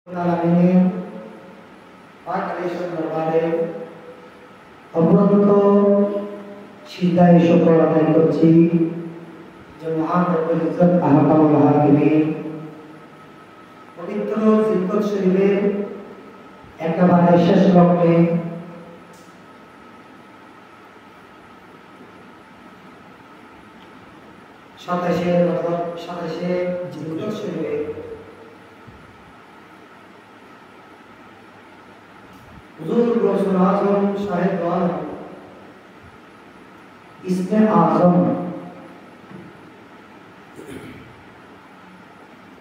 আলামিন পাক আলাইহিস দরবারে অবনত সিজদায় শুকর আদায় করছি যে মহান রব্বুল ইজ্জত আহকামুল হাকিমিন পবিত্র জিলকত শরীফের একেবারে শেষ লগ্নে সাতাশে জিলকত শরীফে हुजूर गौसुल आज़म शाहिद वाला इसमें आज़म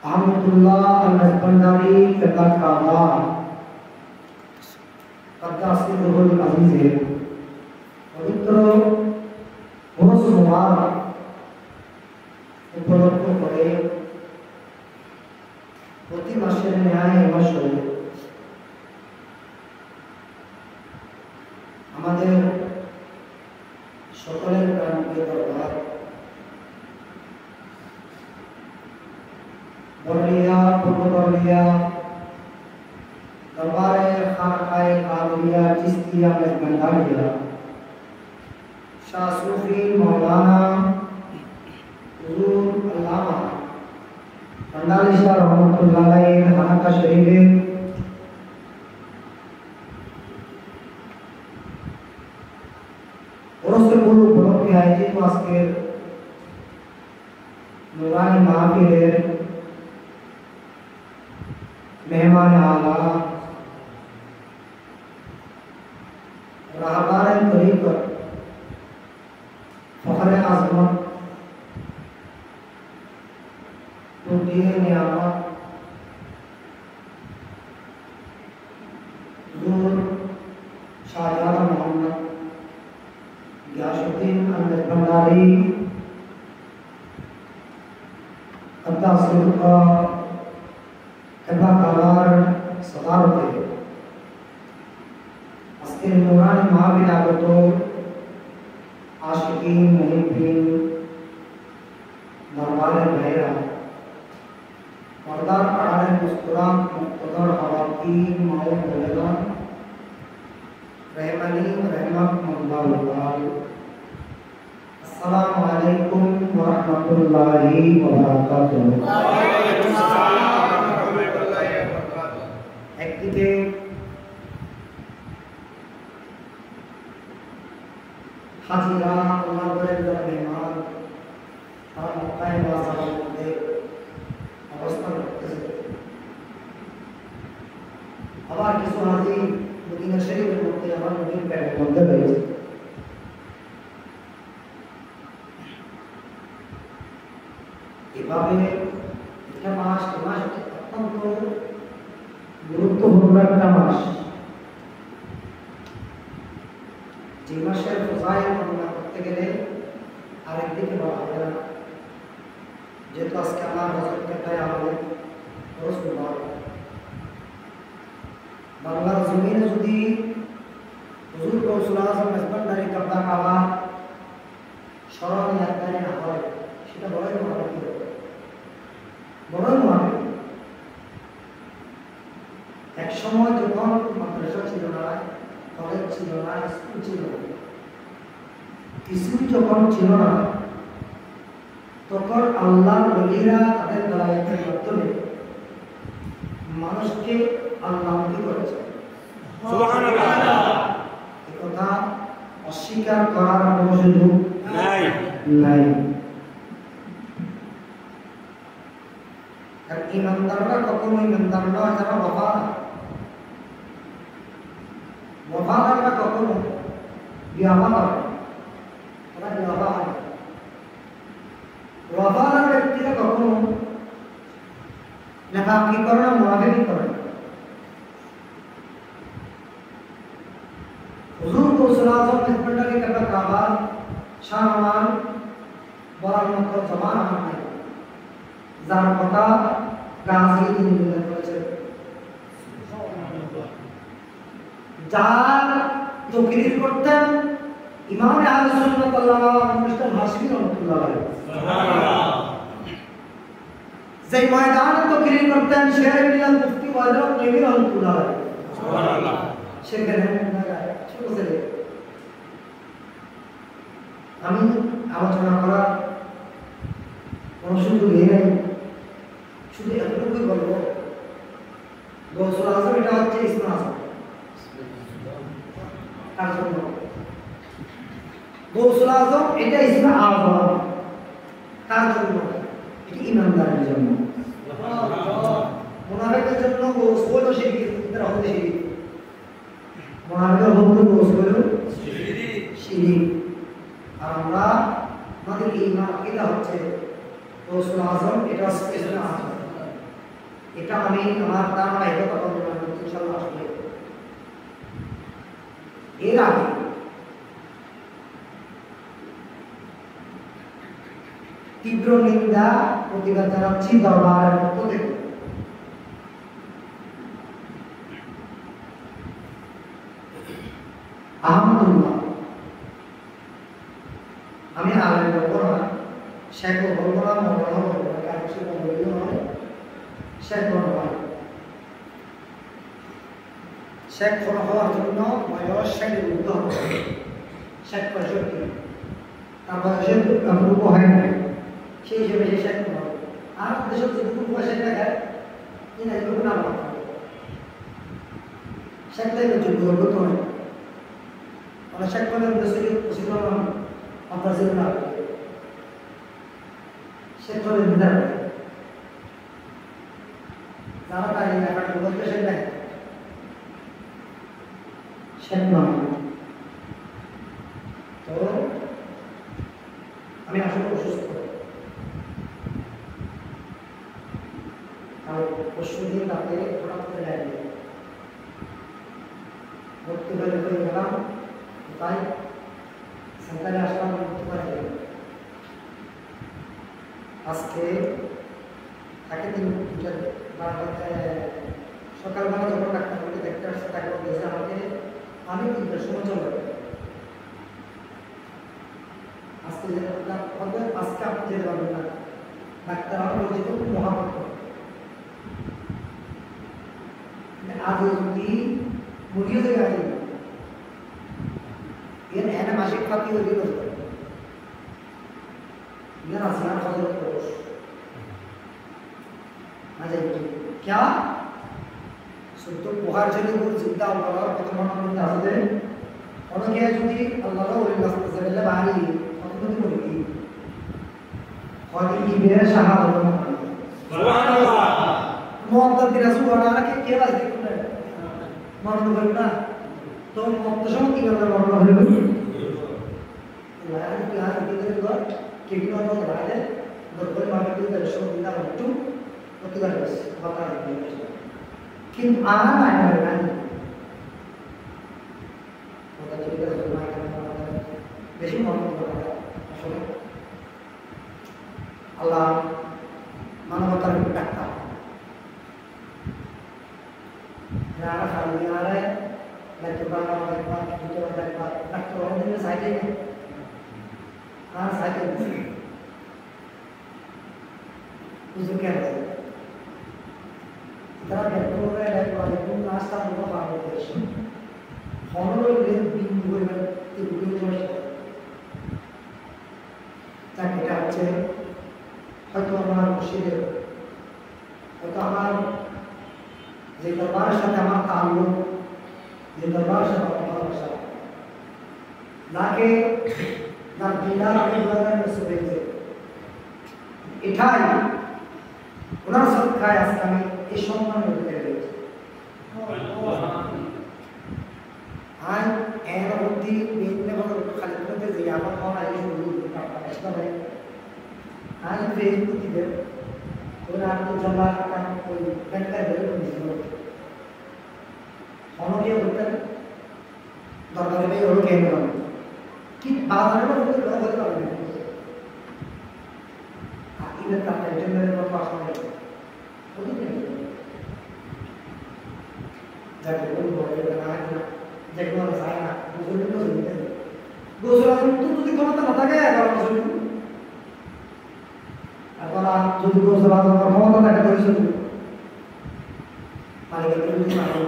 अहमदुल्लाह अल-नज़बंदारी कदा कादा कद्दासिरुल अज़ीज़ है पवित्र रोज़ मुबारक उपलब्ध করে প্রতি মাসের ন্যায় মাস হলো আমাদের সকলের প্রাণপ্রিয় দরবার বরলিয়া পূর্ব বরলিয়া দরবারে খানকায়ে কাদরিয়া চিশতিয়া মেজবান্ডারিয়া শাহ सूफी मौलाना हुजूर अल्लामा भंडारी शाह रहमतुल्लाह अलैहि खानका शरीफे ওরসগুলো উপলক্ষে আয়োজিত আজকের নুরানি মাহফিলের মেহমান আলা রাহবারে তরিকত ফখরে আজমত টুটিয়ে নিয়ামত হুজুর শাহজালাল মোহাম্মদ गियासुद्दीन अल-नज़बंदारी कद्दासिरुल कदा कालार सदारते আজকের নুরানি মাহফিল আগত আশিকিন মুহিব্বিন দরবারের ভাইরা পর্দার আড়ালে মুস্কুরাত মুক্তদর খাওয়াতিন মায়ের বোনেরা रहमानी रहमतुल्लाह अस्सलामु अलैकुम व रहमतुल्लाहि व बाराकातुहू वालेकुम अस्सलाम व रहमतुल्लाहि व बाराकातुहू একদিকে হাজিরা আল্লাহর ঘরের মেহমান তারা মক্কায় বাজারের মধ্যে অবস্থান করতেছে আবার কিছু হাজি মদিনা শরীফের মধ্যে আমার নবীর প্যাটের মধ্যে রয়েছে এভাবে একটা মাস অত্যন্ত গুরুত্বপূর্ণ একটা মাস যে মাসের ফজাইল বর্ণনা করতে গেলে আরেকদিকে বলা হবে না যেহেতু আজকে আমার হজরত তাই আমাদের রোজ মুবারক বাংলার জমিনে যদি হুজুর গৌসুল আজম মেজবান্ডারি কদ্দা কাবা স্মরণ ইয়াদগারি না হয় সেটা বড়ই মহাবিল বড়ই মহাবিল এক সময় যখন মাদ্রাসা ছিল না কলেজ ছিল না স্কুল ছিল না কিছুই যখন ছিল না তখন আল্লাহর ওলিরা তাদের দালায়েতের মাধ্যমে মানুষকে আল্লাহমুখী করেছে সুবহানাল্লাহ এই কথা অস্বীকার করার কোনো সুযোগ নাই আর ইমানদাররা কখনো ইমানদার নয় যারা ওয়াফাদাররা কখনো বিয়াবাদার তারা বিয়াবাদার ওয়াফাদার ব্যক্তিরা কখনো নেফাকি করে না মুনাফিকি করে না হুজুর গৌসুল আজম মেজবান্ডারি কদ্দা কাবা শাহমান বলার মতো জমান আমার নাই যার কথা গাজী উল্লেখ করেছে যার তকরীর করতেন ইমাম আহলে সুন্নাত ওয়াল জামাত মুস্তাফা হাশমি রাহমাতুল্লাহ আলাইহি সুবহানাল্লাহ যে ময়দানে তকরীর করতেন শের মিলাদ মুফতি কয়জন নবী রহমতুল্লাহ সুবহানাল্লাহ সেখানে ছোট ছেলে আমি আলোচনা করা কোনো সুযোগ নেই শুধু এতটুকুই বলবো গৌসুল আজম এটা হচ্ছে ইসমে আজম তার জন্য গৌসুল আজম এটা ইসমে আজম তার জন্য এটি ইমানদারের জন্য মুনাফিকের জন্য গৌসুল ও শিরক এর হতে শিরক মুনাফিকের হতে গৌসুল শিরক আর আমরা আমাদের ঈমান এটা হচ্ছে গৌসুল আজম এটা হচ্ছে ইসমে আজম এটা আমি আমার ধারণা এটা কথা বলবো ইনশাআল্লাহ আসলে এর আগে তীব্র নিন্দা প্রতিবাদ জানাচ্ছি দরবারের পক্ষ থেকে আহমদুল্লাহ আমি আলেম বলবো না শেখ বলবো না মৌলানা বলবো না কারণ সে বলবো নয় শেখ বলবো না শেখ হওয়ার জন্য বয়স 60 ঊর্ধ্ব হবে শেখ 65 তার বয়সের রূপ হয় না সেই হিসেবে সে শেখ হবে আর দেশের যে রূপ বয়সে দেখায় ইনা এগুলো না হবে শেখ থেকে যোগ্য হতো না ওরা শেখ করে ছিল আপনার ছিল না শেখ করে দিতে যারা তাই এলাকার বলতে শেখ দেয় শেখ নয় তো আমি আসলে অসুস্থ আর পরশু দিন রাতে হঠাৎ করে ডায়রিয়া ভর্তি হয়ে গেলাম তাই সেন্টারে আসলাম ভর্তি করে আজকে তাকে সকালবেলা যখন ডাক্তারকে দেখতে আসছে তাকে বলতেছে আমাকে আমি 3টার সময় চলে আজকে যেতে হবে আজকে আপনি যেতে পারবেন না ডাক্তার আমার বলছে খুব মহাভক্ত আজ যদি মুড়িয়ে থেকে আসি এর এনে মাসিক ফাঁকি হয়ে গেল इधर आसमान हजरत रोश আচ্ছা क्या শুদ্ধ পোহার জন্য চিন্তা করার কত মনে আছে অনেকে যদি আল্লাহ ওই রাস্তা চলে বাড়ি কতদিন বলি হয় কি বের শাহাদাত সুবহানাল্লাহ মুআদ্দাদ রাসূলুল্লাহ কে বাজ দেখুন না মরণ করবে না তো মত সময় কি করবে মরণ হলো আল্লাহ ক্লাস দিতে গো কেকিনো তো রাতে দরকার মাকে দিতে রাসূলুল্লাহ একটু প্রতিবার কথা বলছে কিন্তু আনা নাই না ওটা যদি বেশি মনে করে আসলে আল্লাহ মানবতার ডাক্তার যারা খালি আরে ডাক্তার বাবা একবার দুটো একবার ডাক্তার অনেক সাইডে আর সাইডে বুঝতে কেমন তারা ডাক্তাররা একবার একদম নাস্তা করতে পারবে হনরের বিন্দু পরিমাণ চাকরিটা হচ্ছে হয়তো আমার মুর্শিদের হয়তো আমার যে দরবারের সাথে আমার তাল্লুক যে দরবারের সাথে আমার ভালোবাসা যাকে যার দিদার আমি নসিব হয়েছে এটাই ওনার সৎকায় আজকে আমি এই সম্মান পেয়ে গেছি আর এর মধ্যে বেদনে বড় খালি করতে যে আমার মনে হয় আসতে পারে আর ফেসবুকে দেব ওরা তো জমা কাম ওই ব্যাংকার বের করে দিল অনেকে বলতেন দরকারে ভাই ওর কেন কি বাজারে বলতে লোক হতে পারবে আর ইভেন তার টেনশনের মতো আসলে ওই যাকে বলবো এটা না যেগুলো চায় না বুঝলে তো গোসল তো যদি ক্ষমতা না থাকে এখন যদি গোসল ক্ষমতা থাকে তো যদি মানো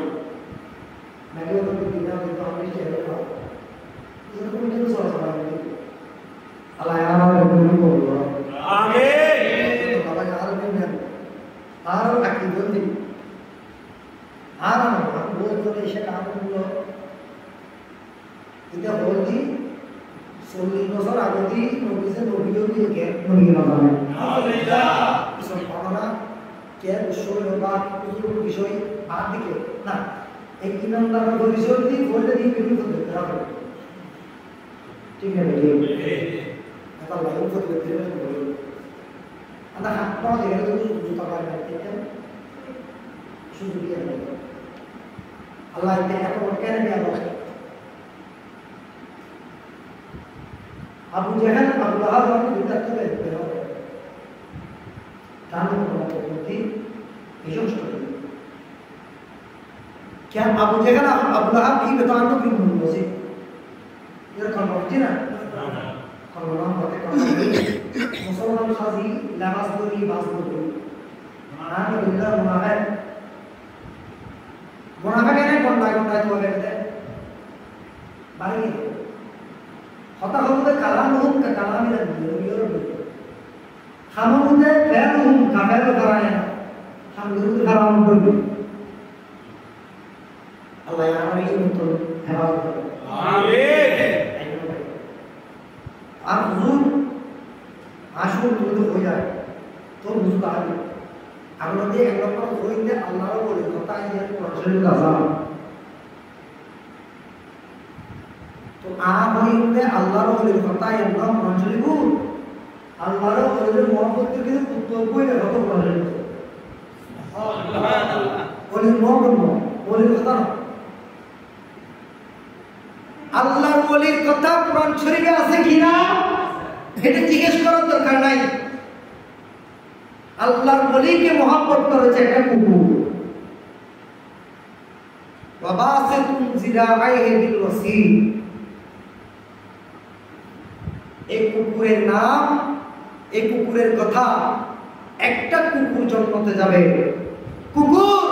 নাকি ওদের দিনা কিন্তু আমি চেয়ে দেবো এরকম কিন্তু চলাচল হবে আল্লাহ আমার কবুল করুন আমিন বাবা আর নেন আর আকি জলদি আর না রোজ করে এসে কাম করলো এটা বলছি 40 বছর আগে দিয়ে নবীজে নবীও দিয়ে জ্ঞান নবী না জানেন আলহামদুলিল্লাহ সব ভাবনা কে বিষয় বা কিছু বিষয় আর দিকে না এই ইমানদার পরিচয় দিয়ে বলতে দিয়ে বিক্রি করতে হবে ঠিক আছে এটা লাইভ করতে হবে আদা হাতটা দেখে তো জুতা পারবে এটা শুধু দিয়ে আল্লাহ এটা এত কেন দেয়া হবে আবু জাহেল আবু লাহাব আমাকে বিতাড়িত করতে হবে তার প্রতি এই সমস্ত क्या अबू जहल अबू लहब की बतान तो क्यों बोल रहे यार कौन बोलती ना कौन बोला बोलते कौन मुसलमान शादी लबास बोली बास बोली हाँ तो बिल्कुल मुनाफा कहने कौन तो कहते हैं बारी होता होता कलाम का कलाम ही नहीं हम उन्हें फैल का फैल कराए हम गुरु कलाम बोली Allah yang hari ini untuk hebat. Amin. Arzul, asyur itu hoja. तो मुस्ताह है। हम लोग ये एक बार तो इन्हें अल्लाह को बोले तो ताकि ये कुरान का ज़ाम। तो आप इन्हें अल्लाह को बोले तो ताकि ये कुरान को अल्लाह को बोले मोहब्बत के लिए तो कोई नहीं होता कुरान को। बोले मोहब्बत बोले तो আল্লাহর ওলির কথা কোরআন শরীফে আছে কিনা এটা জিজ্ঞেস করার দরকার নাই আল্লাহর ওলিকে মহব্বত করেছে একটা কুকুর ওয়াবাসিতুন জিরাআইহি বিল ওয়াসিল এই কুকুরের নাম এই কুকুরের কথা একটা কুকুর জান্নাতে যাবে কুকুর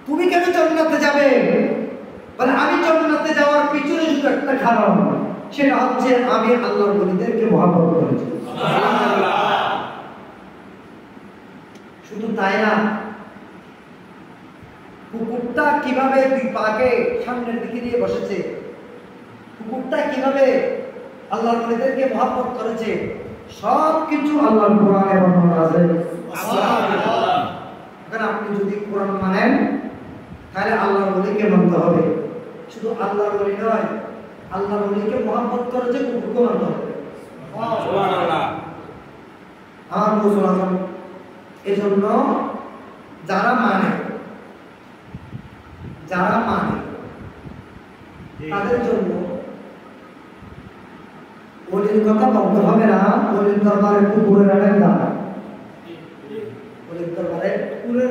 তুমি কেন জান্নাতে যাবে বলে আমি জান্নাতে যাওয়ার পিছনে শুধু একটা কারণ সেটা হচ্ছে আমি আল্লাহর ওলিদেরকে মহব্বত করেছি সুবহানাল্লাহ শুধু তাই না কুকুরটা কিভাবে দুই পাকে সামনের দিকে দিয়ে বসেছে কুকুরটা কিভাবে আল্লাহর ওলিদেরকে মহব্বত করেছে সব কিছু আল্লাহর কোরআনে বর্ণনা আছে সুবহানাল্লাহ এখন আপনি যদি কোরআন মানেন তাহলে আল্লাহর ওলিকে মানতে হবে শুধু আল্লাহর ওলি নয় আল্লাহর ওলিকে মহব্বত করেছে কুকুরকে মানতে হবে সুবহানাল্লাহ আমার মুসলমান এজন্য যারা মানে তাদের জন্য ওলির কথা বলতে হবে না ওলির দরবারে কুকুরের আড়াই দাঁড়া ওলির দরবারে কুকুরের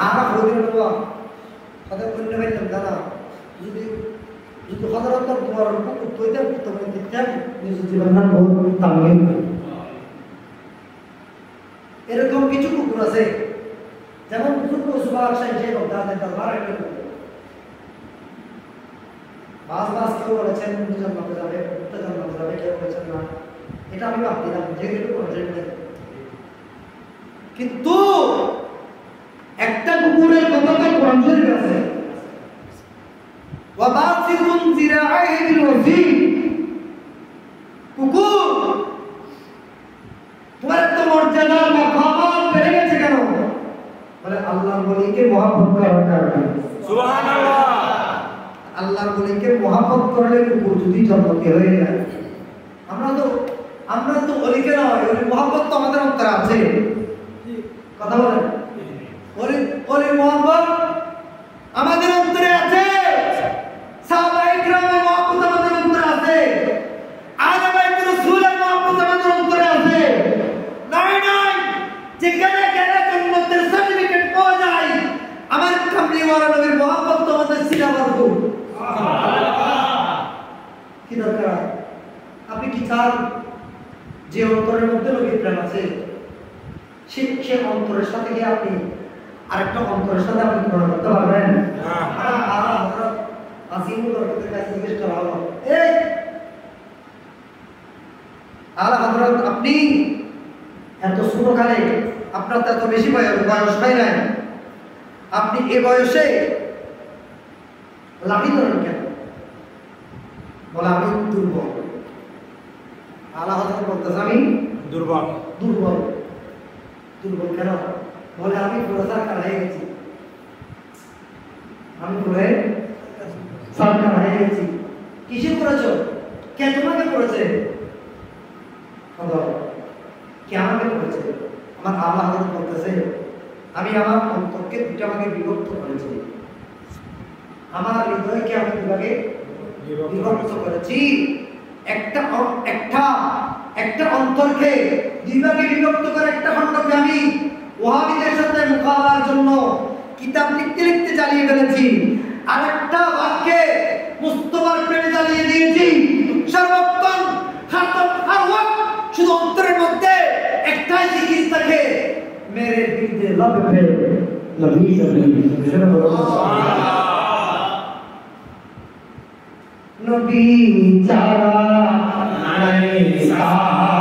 আর ওলির বাবা তাদের অন্য ভাইলাম দাদা যদি হযরত তোমার কুকুর তৈরি করতে পারে দেখতেন নিজ জীবনের বহুত তামিল এরকম কিছু কুকুর আছে যেমন কুকুর সুবাহ সাইজে দাদা দরবার একটা বাস কেউ বলেছেন দুজন মতো যাবে দুজন মতো যাবে কেউ বলেছেন না এটা আমি বাদ দিলাম যেহেতু প্রজেক্ট নেই কিন্তু একটা কুকুরের কথা তো কোরআন শরীফে আছে ওয়াবাসিতুন জিরাআইহি বিল ওয়াসিল কুকুর তোমার তো মর্যাদা মাকাম বেড়ে গেছে কেন বলে আল্লাহর ওলিকে মহব্বত করার কারণে সুবহানাল্লাহ আল্লাহর ওলিকে মহব্বত করলে কুকুর যদি জন্মতে হয়ে যায় আমরা তো ওলিকে নয় ওলি মহব্বত তো আমাদের অন্তরে আছে কথা বলেন ওলির মহব্বত আমাদের অন্তরে আছে সাহাবায়ে কিরামের মহব্বত আমাদের অন্তরে আছে আলে বাইত রাসূলের মহব্বত আমাদের অন্তরে আছে নাই যেখানে গেলে জান্নাতের সার্টিফিকেট পাওয়া যায় আমার কামলিওয়ালা নবীর মহব্বত তো আমাদের সিনা ভরপুর কি দরকার আপনি কি চান যে অন্তরের মধ্যে নবীর প্রেম আছে সে অন্তরের সাথে গিয়ে আপনি আরেকটা অন্তরের সাথে আপনি তুলনা করতে পারবেন? আজিমুল হকের কাছে জিজ্ঞেস করা হলো, এই আলা হযরত, আপনি এত ছোটকালে, আপনার তো এত বেশি বয়স হয় নাই, আপনি এ বয়সে লাঠি ধরেন কেন? বলে আমি দুর্বল। আলা হযরত বলতেছে আমি দুর্বল। দুর্বল দুর্বল কেন? বলে আমি পুরো সরকার হয়ে গেছি, আমি পুরো সরকার হয়ে গেছি। কিসে করেছো? কে তোমাকে করেছে? কে আমাকে করেছে? আমার আল্লাহ বলতেছে আমি আমার অন্তরকে দুটা ভাগে বিভক্ত করেছি, আমার হৃদয়কে আমি দুভাগে বিভক্ত করেছি। একটা অন্তরকে দুই ভাগে বিভক্ত করে একটা খণ্ডকে আমি ওয়াহাবিদের সাথে মোকাবেলার জন্য কিতাব লিখতে লিখতে জ্বালিয়ে ফেলেছি, আর একটা ভাগকে মুস্তাফার প্রেমে জ্বালিয়ে দিয়েছি। সর্বক্ষণ খাতম আর ওয়াক্ত শুধু অন্তরের মধ্যে একটাই জিকির থাকে, মেরে দিল দে लब पे नबी नबी चारा नहीं सहारा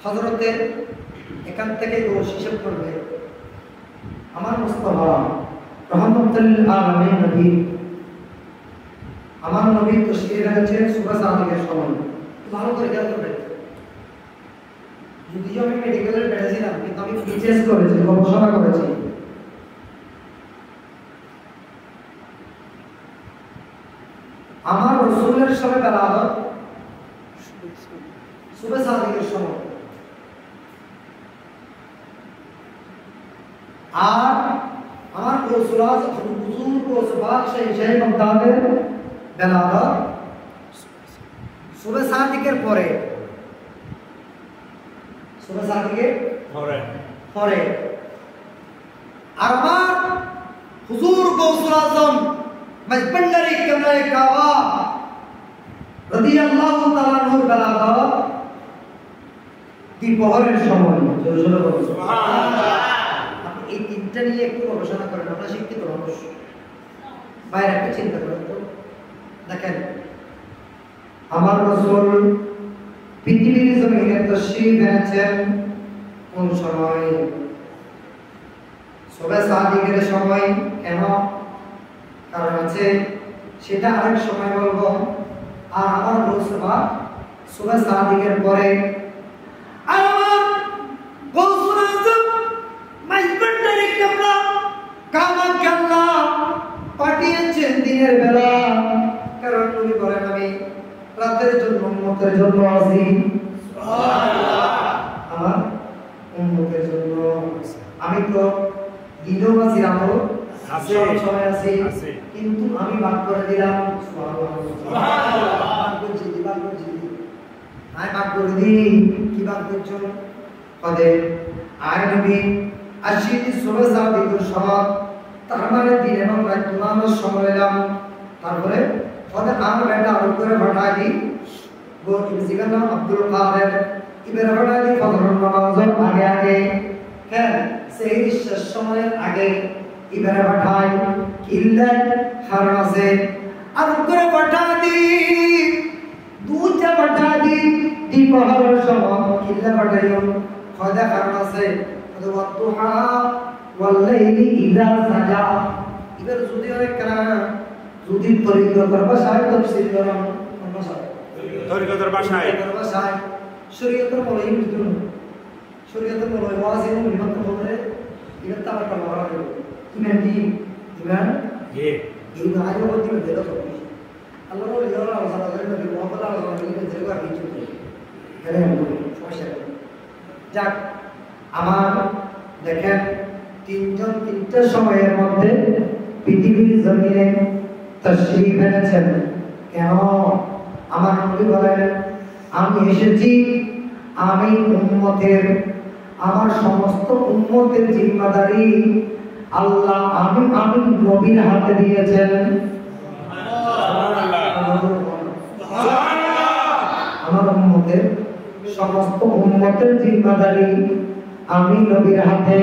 হযরতের এখান থেকে দোষ হিসেব করবে। আমার মুস্তাফা রহমাতুল আলামিন নবী, আমার নবী তশরীফ এনেছেন সূরা সাদিকের সময়। ভালো করে খেয়াল করবেন, যদিও আমি মেডিকেলের বেড়েছিলাম, কিন্তু আমি রিসার্চ করেছি, গবেষণা করেছি। আমার রাসূলের সাথে বেলাগত সূরা সাদিকের সময়, আর আমার রসুলাজ হুজুর को सुभाष शहर बगदाদের বেলাগত সূরা সাদিকের পরে, সূরা সাদিকের পরে। আর আমার হুজুর গৌসুল আজম মজবন্ডারি কমরে কাবা রাদিয়াল্লাহু তাআলা আনহুর বেলাগত দ্বিপহরের সময়। সুবহানাল্লাহ। এই তিনটা নিয়ে একটু গবেষণা করেন, আমরা শিক্ষিত মানুষ, বাইরে একটা চিন্তা করেন তো দেখেন আমার রাসূল পৃথিবীর জমিনে তাশরীফ এনেছেন কোন সময়? সুবহ সাদিকের সময়। কেন? কারণ আছে, সেটা আরেক সময় বলবো। আর আমার রাসূল সুবহ সাদিকের পরে আমার গৌসুল আজম মাইজবান্ডারি কিবলা কামাকে আল্লাহ পাঠিয়েছেন দিনের বেলা। কারণ নবী বলেন আমি রাতের জন্য উম্মতের জন্য আছি, সুবহানাল্লাহ, আমার উম্মতের জন্য। আমি তো দিনও আছি, রাতও সময় আছি, কিন্তু আমি ভাগ করে দিলাম, সুবহানাল্লাহ, ভাগ করছি, আমি ভাগ করে দিই। কি ভাগ করছো? পদে আয় নবী আশিটি সুবহ সাদিকের সময়, তার মানে দিন এবং রাত তোমার সময় এলাম। তারপরে পদে আমার বেটা আর করে পাঠাই দি গো ইবজিগার নাম আব্দুল কাদের ইবের পাঠাই দি ফজরের নামাজের আগে আগে। হ্যাঁ, সেই শেষ সময়ের আগে ইবের পাঠাই কিল্লা কারণ আছে। আর করে পাঠাই দি দুটা পাঠাই দি দ্বিপহরের সময় কিল্লা পাঠাইও খোদা কারণ আছে। ওয়াদুহা ওয়াল্লাইলি ইযা সাজা। ইবের যদি হয় কেনা যদি তরিকতের ভাষায় তাফসীর করেন, কোন ভাষায়? তরিকতের ভাষায়। শরীয়তের মৌলবী বুঝুন, শরীয়তের মৌলবী ওয়াজি এবং বিভক্ত বলতে এটা তো আবার বলা হবে ইমান কি ইমান এই আজ বলতে দেলো তো আল্লাহ বলে যারা আল্লাহ করেন নবী মুহাম্মদ আল্লাহ নবীকে যেগুলো কিছু করে সমস্যা নেই। যাক, আমার দেখেন তিনটা সময়ের মধ্যে পৃথিবীর জমিনে তাশরীফ এনেছেন। কেন? আমার নবী বলেন আমি এসেছি, আমি উম্মতের, আমার সমস্ত উম্মতের জিম্মাদারি আল্লাহ আমি নবীর হাতে দিয়েছেন। আমার উম্মতের সমস্ত উম্মতের জিম্মাদারি আমি নবীর হাতে।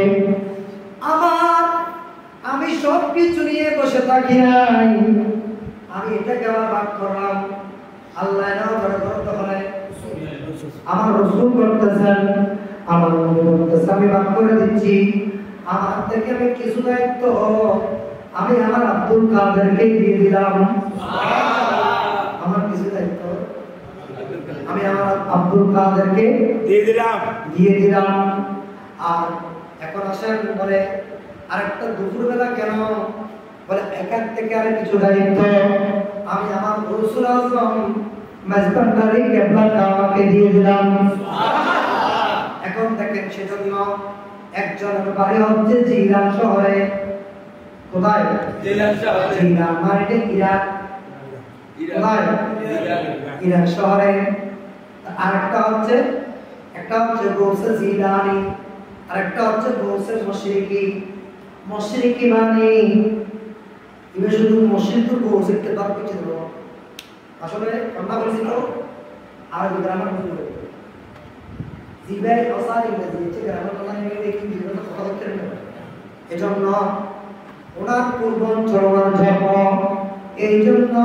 আমি সব কিছু নিয়ে বসে থাকি নাই, আমি এটাকে আবার ভাগ করলাম। আল্লাহ নাও করে করতে পারে, আমার রাসূল করতেছেন, আমার নবী করতেছেন, আমি ভাগ করে দিচ্ছি। আমার থেকে আমি কিছু দায়িত্ব আমি আমার আব্দুল কাদেরকে দিয়ে দিলাম। আমার কিছু দায়িত্ব আমি আমার আব্দুল কাদেরকে দিয়ে দিলাম। আর এখন আসেন বলে আরেকটা দুপুরবেলা কেন? বলে একার থেকে আর কিছু দায়িত্ব আমি আমার গৌসুল আজম মেজবান্ডারি কিবলা কামাকে দিয়ে দিলাম। এখন দেখেন সেজন্য একজনের বাড়ি হচ্ছে জিলান শহরে। কোথায়? জিলান শহরে। জিলান মানে ইরাক। কোথায়? ইরাক শহরে। আর একটা হচ্ছে গৌসে জিলানি, আর একটা হচ্ছে গৌসে মশরিকি মানে ইবে শুধু মসজিদ তো গৌসে কে বাদ কিছু দেব আসলে আমরা বলছি তো আর গ্রামার বুঝলো জিবাই অসার ইংরেজি হচ্ছে গ্রামার কথা নিয়ে দেখি জীবন তো কথা বলতে না। এজন্য ওনার পূর্বাঞ্চলের জন্ম, এই জন্য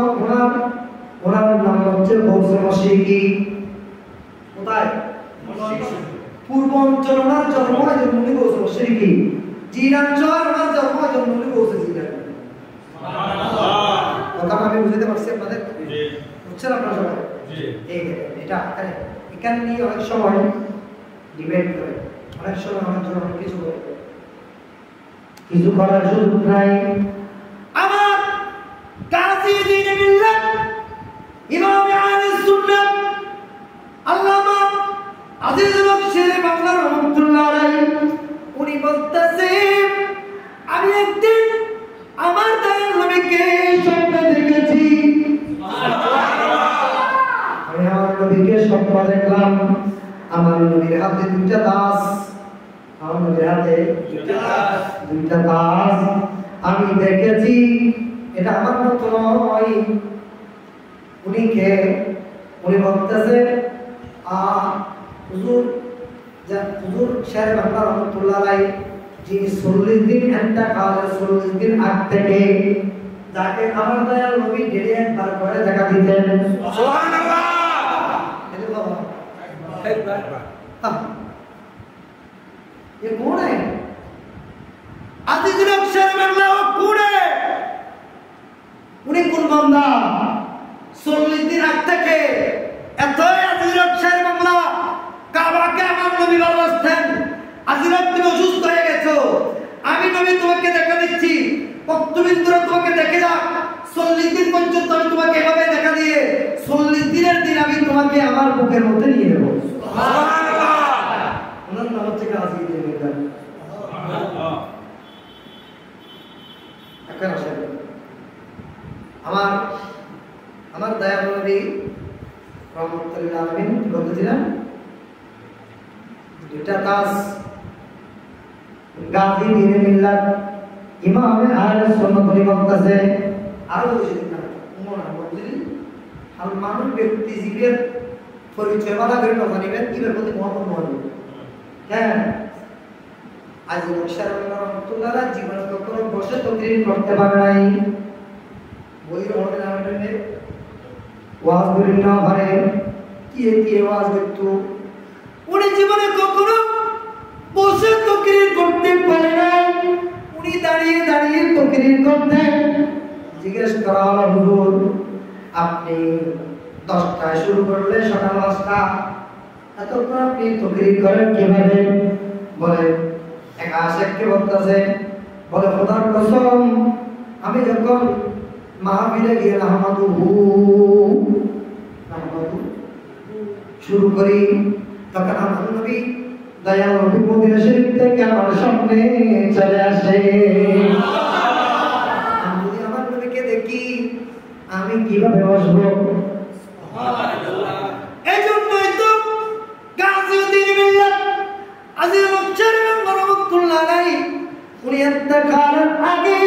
ওনার নাম হচ্ছে গৌসে মশরিকি। কোথায়? পূর্বাঞ্চল ওনার জন্ম, এই জন্য উনি গৌসে মশরিকি। জিলাঞ্চল ওনার জন্ম, এই জন্য উনি গৌসে জিলানি। কথা আমি বুঝতে পারছি আপনাদের? বুঝছেন আপনারা সবাই? এটা এখানে নিয়ে অনেক সময় ডিবেট করে, অনেক সময় অনেক জন অনেক কিছু করে, কিছু করার সুযোগ নাই। আমার কাজী দ্বীন মিল্লাত ইমাম আহলে সুন্নাত আল্লামা আজিজুল হক শেরে বাংলা রহমাতুল্লাহ আলাইহি উনি বলতেছেন আমি একদিন আমার দয়াল নবীকে স্বপ্নে দেখেছি। আমি আমার নবীকে স্বপ্ন দেখলাম, আমার নবীর হাতে দুইটা দাস, আমার নবীর হাতে দুইটা দাস আমি দেখেছি। এটা আমার মতো নয়। উনি কে? উনি বলতেছে হুজুর শেরে বাংলা রহমাতুল্লাহ আলাইহি যিনি 40 দিন একটা কালে 40 দিন আগ থেকে যাকে আমার দয়াল নবী ডেলি একবার করে দেখা দিতেন। সুবহানাল্লাহ। এটা বাবা ये कौन है? আজিজুল অক্ষর বাংলা ও কুড়ে উনি কোন বান্দা 40 দিন আগ থেকে এতই আজিজুল অক্ষর বাংলা কাবাকে আমার নবী ভালোবাসতেন। আজিজুল তুমি অসুস্থ হয়ে গেছো, আমি নবী তোমাকে দেখা দিচ্ছি, ভক্তবৃন্দরা তোমাকে দেখে যাক। 40 দিন পর্যন্ত আমি তোমাকে এভাবে দেখা দিয়ে 40 দিনের দিন আমি তোমাকে আমার বুকের মধ্যে নিয়ে নেব। সুবহানাল্লাহ। ওনার নাম হচ্ছে কাজী দেবদান। সুবহানাল্লাহ। এখন আসেন আমার দয়াল নবী রহমতুল্লাহ আলামিন কি বলতেছিলেন? দুটা তাজ গাজী দ্বীনে মিল্লাত ইমামে আহলে সুন্নাত ওয়াল বলতেছে আরো বেশি দিন না উমর বলছিলেন আর মানুষ ব্যক্তি জীবের পরিচয় বাধা করে কথা নেবেন ইবের প্রতি মহব্বত মহব্বত। হ্যাঁ, আজিজুল অক্ষর রহমতুল্লাহ জীবনে কখনো বসে তকরীর করতে পারে নাই, বইয়ের মধ্যে নামে ওয়াজ করি না পারে কি ওয়াজ করতো। উনি জীবনে কখনো বসে তকরীর করতে পারে নাই, উনি দাঁড়িয়ে দাঁড়িয়ে তকরীর করতেন। জিজ্ঞেস করা হলো, হুজুর আপনি 10টায় শুরু করলে সকাল 5টা, এতক্ষণ আপনি তকরীর করেন কিভাবে? বলে এক আশেককে বলতেছে, বলে খোদার কসম আমি যখন মাহফিলে গিয়ে নাহমাদুহু শুরু করি তখন আমার নবী দয়াল নবী মদিনা শরীফ থেকে আমার সামনে চলে আসে। আমি যদি আমার নবীকে দেখি আমি কিভাবে বসবো? সুবহানাল্লাহ। এই জন্যই তো গাজী দ্বীনে মিল্লাত আজিজুল অক্ষর রহমতুল্লাহ আলাইহি উনি ইন্তেকালের আগে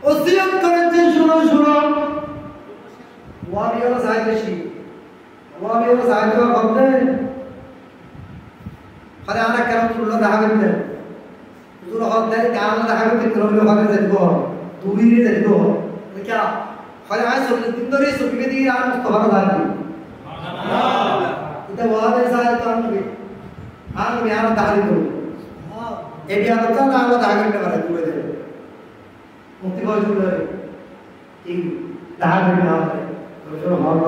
ওসিয়ত করেছেন, শুনো ওয়াবিয়ালা সাহিত্যি ওয়াবিয়ালা সাহিত্য বলতে খালি আনা কেন তুললো দেখা করতেন হুজুর হতে গান দেখা করতে তুললো ভাবে যেত দুবিরে যেত क्या খালি আয় 40 দিন ধরে সুবিধে দিয়ে আর মুস্তফা দাঁড়ি সুবহানাল্লাহ। এটা ওয়াবে সাহিত্য আমি আর দাঁড়ি করব এই বিয়ারটা না আমরা দেখা করতে পারে তুলে দেব মুক্তি বল তুলে এই দেখা করতে না পারে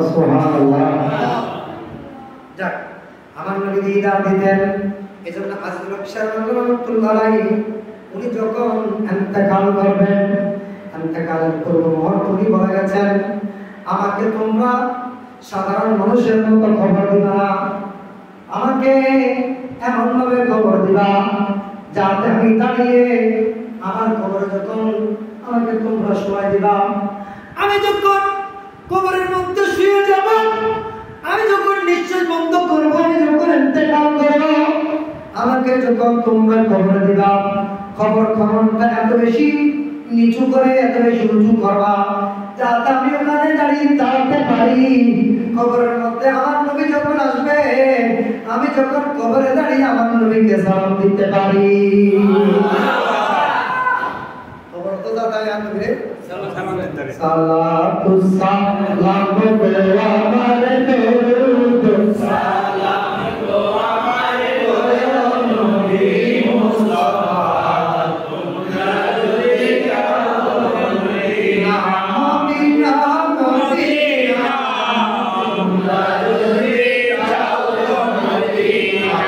সুবহানাল্লাহ। যাক আমার নবী দিদার দিতেন, এজন্য আজিজুল অক্ষর রহমতুল্লাহ আলাইহি উনি যখন ইন্তেকাল করবেন, ইন্তেকালের পূর্ব মুহূর্তে উনি বলে গেছেন, আমাকে তোমরা সাধারণ মানুষের মতো খবর দিবা না, আমাকে এমন ভাবে খবর দিবা যাতে আমি দাঁড়িয়ে আমার কবরে যখন আমাকে তোমরা শোয়াই দিবা, আমি যখন কবরের মধ্যে শুয়ে যাব, আমি যখন নিঃশ্বাস বন্ধ করব, আমি যখন ইন্তেকাল করব, আমাকে যখন তোমরা কবরে দিবা, খবর খবরটা এত বেশি নিচু করে এত বেশি উঁচু করবা যাতে আমি ওখানে দাঁড়িয়ে দাঁড়াতে পারি। কবরের মধ্যে আমার নবী যখন আসবে, আমি যখন কবরে দাঁড়িয়ে আমার নবীকে সালাম দিতে পারি। কবর তো দাঁড়ায় আমার নবীরে সালাতু সালাম বলে আমারে দরুদ সালাম গো আমারে নবী মুস্তাফা তোমরা যদি কাও মদিনা মদিনা মদিনা তোমরা যদি কাও মদিনা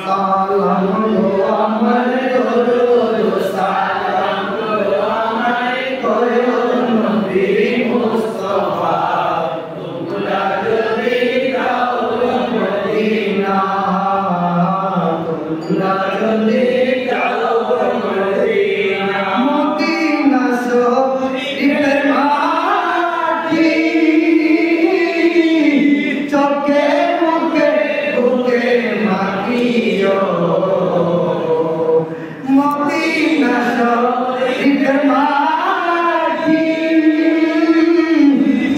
সালাম গো আমারে দরুদ সালাম গো আমারে নবী মুস্তাফা তোমরা যদি কাও মদিনা তোমরা যদি কাও মদিনা মদিনা শরীফের মাটি চোখে মুখে বুকে মাটিও মদিনা শরীফের মাটি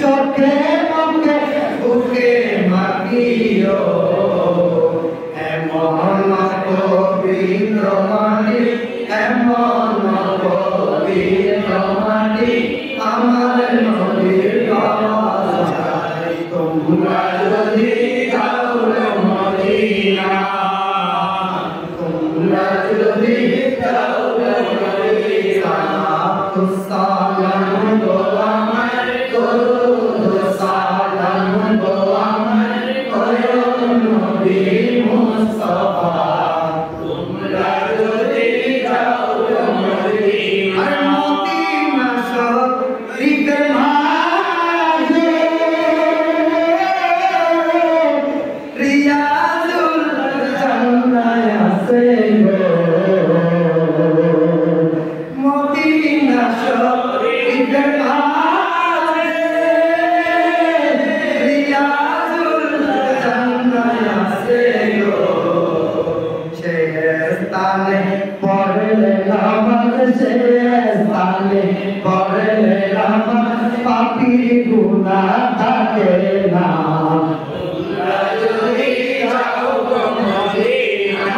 চোখে মুখে বুকে মাটিও এমন পবিত্র মাটি এমন পবিত্র মাটি নবীর রওজায় তোমরা যদি যাও মদিনা তোমরা যদি যাও মদিনা তো সালাম দো আমার দরুদ সালাম দো আমার করো নবী মুস্তাফা তোমরা যদি যাও মদিনা মদিনা শরীফের মাঝে রিয়াজুল জান্নাত আছে মদিনা শরীফের মাঝে রিয়াজুল জান্নাত আছে শেস্তানে পড়লে নামাজ শেস্তানে পড়লে নামাজ পাপীর গুনাহ থাকে না তোমরা যদি যাও মদিনা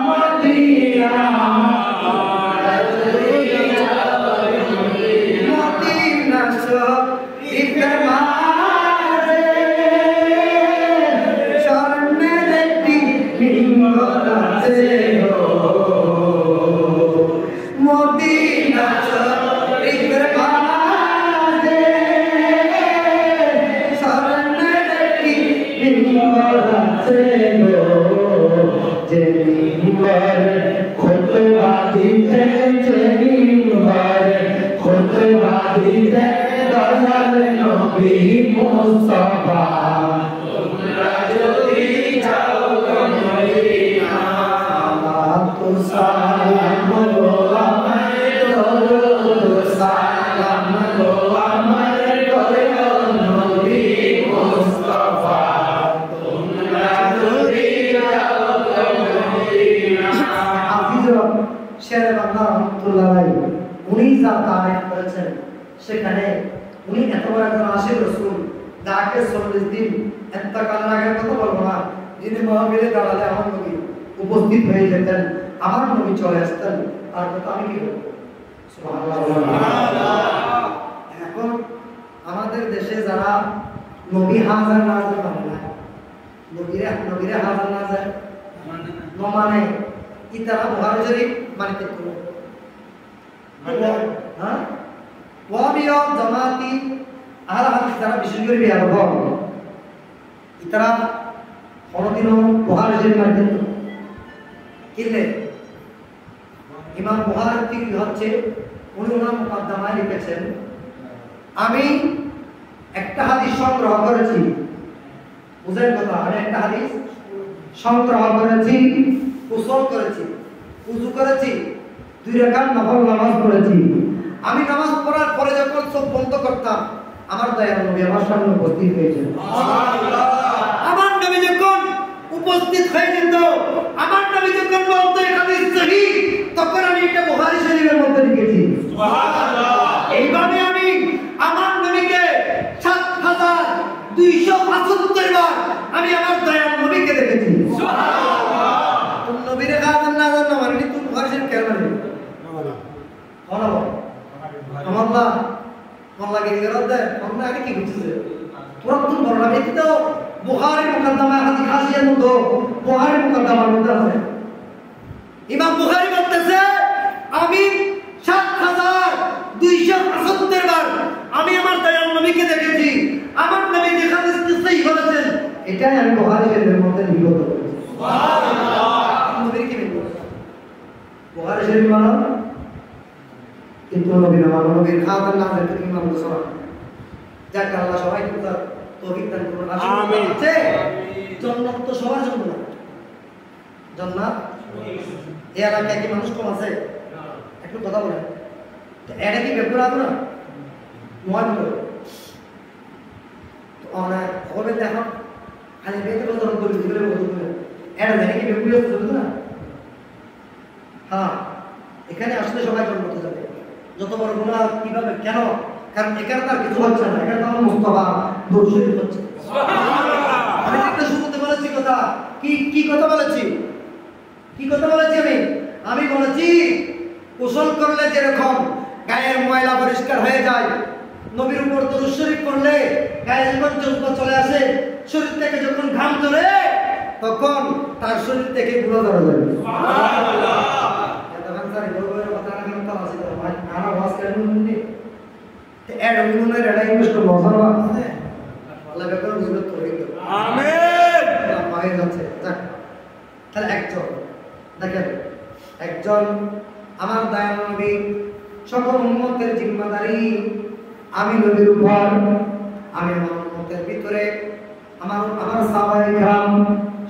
মদিনা তোমরা যদি যাও মদিনা শরীফের মাঝে স্বর্ণের একটি মিনার আছে মদিনা শরীফের মাঝে স্বর্ণের একটি মিনার আছে যে মিনার খুতবা দিতে যে মিনার খুতবা দিতে দয়াল নবী মুস্তাফা তোমরা যদি যাও মদিনা তো সালাম গো আমার দরুদ সালাম গো আমার করো নবী মুস্তাফা তোমরা যদি যাও মদিনা হাফিজুর শেরে বাংলা রহমাতুল্লাহ আলাইহি উনি যা তারিখ করেছেন সেখানে উনি এত বড় একজন আশিক রাসূল যাকে 40 দিন ইন্তেকাল লাগার কথা বলবো না যিনি মহাবীরে দাঁড়ালে আমার নবী উপস্থিত হয়ে যেতেন আমার নবী চলে আসতেন আর কথা আমি কি বলবো সুবহানাল্লাহ এখন আমাদের দেশে যারা নবী হাজার না হাজার মানে না নবীরে হাজার না যায় মানে কি তারা বুখারী শরীফ মানে কি করব হ্যাঁ ওয়াবিয়া জামাতি আহলে হাদিস যারা বিশেষ করে বিয়ার হল ইতারা কোনদিনও বুখারী শরীফ মানে কিলে ইমাম বুখারী কি হচ্ছে উনি ওনার মুকদ্দমায় লিখেছেন আমি একটা হাদিস সংগ্রহ করেছি বুঝেন কথা আমি একটা হাদিস সংগ্রহ করেছি গোসল করেছি ওযু করেছি 2 রাকাত নফল নামাজ পড়েছি আমি নামাজ পড়ার পরে যখন চোখ বন্ধ করতাম আমার দয়ার নবী আমার সামনে উপস্থিত হয়েছেন সুবহানাল্লাহ আমার নবী যখন উপস্থিত হয়ে যেত আমার নবী যখন বলতো এই হাদিস সহিহ তখন আমি এটা বুখারী শরীফের মধ্যে লিখেছি সুবহানাল্লাহ এইভাবে আমি আমার নবীকে 7275 বার আমি আমার দয়ার নবীকে দেখেছি সুবহানাল্লাহ তুমি নবীর গাজন না জানো মানে তুমি বুখারী শরীফ কেন মানে Allah Allah ke irada Allah ini কি বুঝছে তোরা তুমি বড় না এতে তো বুখারী মুকদ্দমা হাদিস খাসিয়াত তো বুখারী মুকদ্দমার মধ্যে আছে ইমাম বুখারী বলতেছে আমি 7275 বার আমি আমার দয়াল নবীকে দেখেছি আমার নবী যে হাদিস সহিহ বলেছেন এটাই আমি বুখারী শরীফের মধ্যে লিখিত করেছি সুবহানাল্লাহ নবীর কি বলবো বুখারী শরীফ মানে কিন্তু নবীর নবীর খাতার নাম থেকে ইমাম মুসা যাকে আল্লাহ সবাইকে তার তৌফিক দান করুন আমিন জান্নাত তো সবার জন্য না জান্নাত এই এলাকায় কি মানুষ কম আছে একটু কথা বলেন তো এটা কি ব্যাপার আছে না মহান তো অনেক হবে দেখো খালি বেঁধে বলতে বলি দিলে বলতে এটা দেখে কি ব্যাপার আছে না হ্যাঁ এখানে আসলে সবাই জন্মতে যাবে যত বড় গুনাহ কিভাবে কেন কারণ এখানে তার কিছু হচ্ছে না এখানে তার মুস্তাফা দর্শিত হচ্ছে সুবহানাল্লাহ আমি একটা শুরুতে বলেছি কথা কি কথা বলেছি আমি বলেছি গোসল করলে যেরকম গায়ের ময়লা পরিষ্কার হয়ে যায় নবীর উপর দরুদ শরীফ পড়লে গায়ে যখন জজ্বা চলে আসে, শরীর থেকে যখন ঘাম ধরে, তখন তার শরীর থেকে গুলো ধরা যায়। সুবহানাল্লাহ। তখন স্যার বড় কথা না কেন তা আছে, আর আওয়াজ কেন শুননি? তে এড মনে রেডা ইনভেস্ট করব সারা আছে। আল্লাহ বেকার বুঝলো তো হইতো। আমিন। আল্লাহ পায়ে যাচ্ছে। যাক। তাহলে একজন দেখেন, একজন আমার দয়াল নবী, সকল উম্মতের জিম্মাদারি আমি নবীর উপর, আমি আমার উম্মতের ভিতরে আমার সাহাবায়ে کرام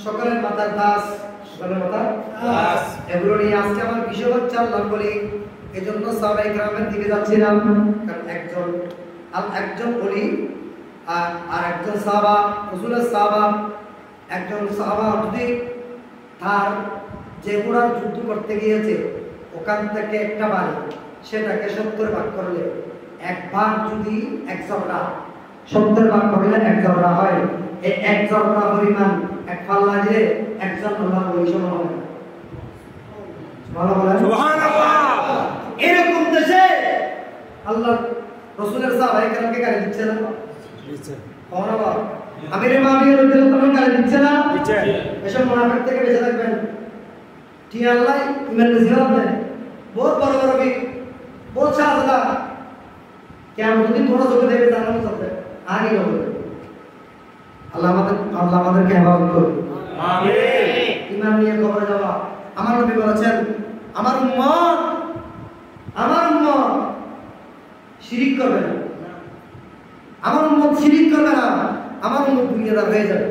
সকলের মাথার দাস, সকলের মাথার দাস, এগুলো নিয়ে আজকে আমার বিষয় হচ্ছে আল্লাহর ওলি। এজন্য সাহাবায়ে کرامের দিকে যাচ্ছিলাম, কারণ একজন ওলি আর একজন সাহাবা, রাসূলের সাহাবা। একজন সাহাবা যদি তার যে ঘোড়ার যুদ্ধ করতে গিয়েছে ওখান থেকে একটা বাড়ি, সেটাকে 70 ভাগ করলে এক ভাগ যদি 1 জবরা, 70 ভাগ করলে 1 জবরা হয়। এই 1 জবরা পরিমাণ এক পাল্লা দিয়ে একজন আল্লাহ ওলি সমান হবে। সুবহানাল্লাহ। এরকম দেশে আল্লাহ রাসূলের সাহাবায়ে কেরামকে গালি দিচ্ছে না? দিচ্ছে। বাবা আমিরে মাবিয়া রাদিয়াল্লাহু তাআলা গালি দিচ্ছে না? দিচ্ছে। এসব মুনাফিক থেকে বেঁচে থাকবেন। ঠিক আল্লাহ ইমান নজিরাত দেন, বহুত বড় বড় বি, বহুত শাহজাদা কেমন যদি তোমরা চোখে দেখবে জানানো যাবে আগে হবে। আল্লাহ আমাদেরকে হেফাজত করুন। আমিন। ইমান নিয়ে কবরে যাওয়া, আমার নবী বলেছেন আমার উম্মত শিরিক করবে না, আমার উম্মত শিরিক করবে না, আমার উম্মত দুনিয়াদার হয়ে যাবে।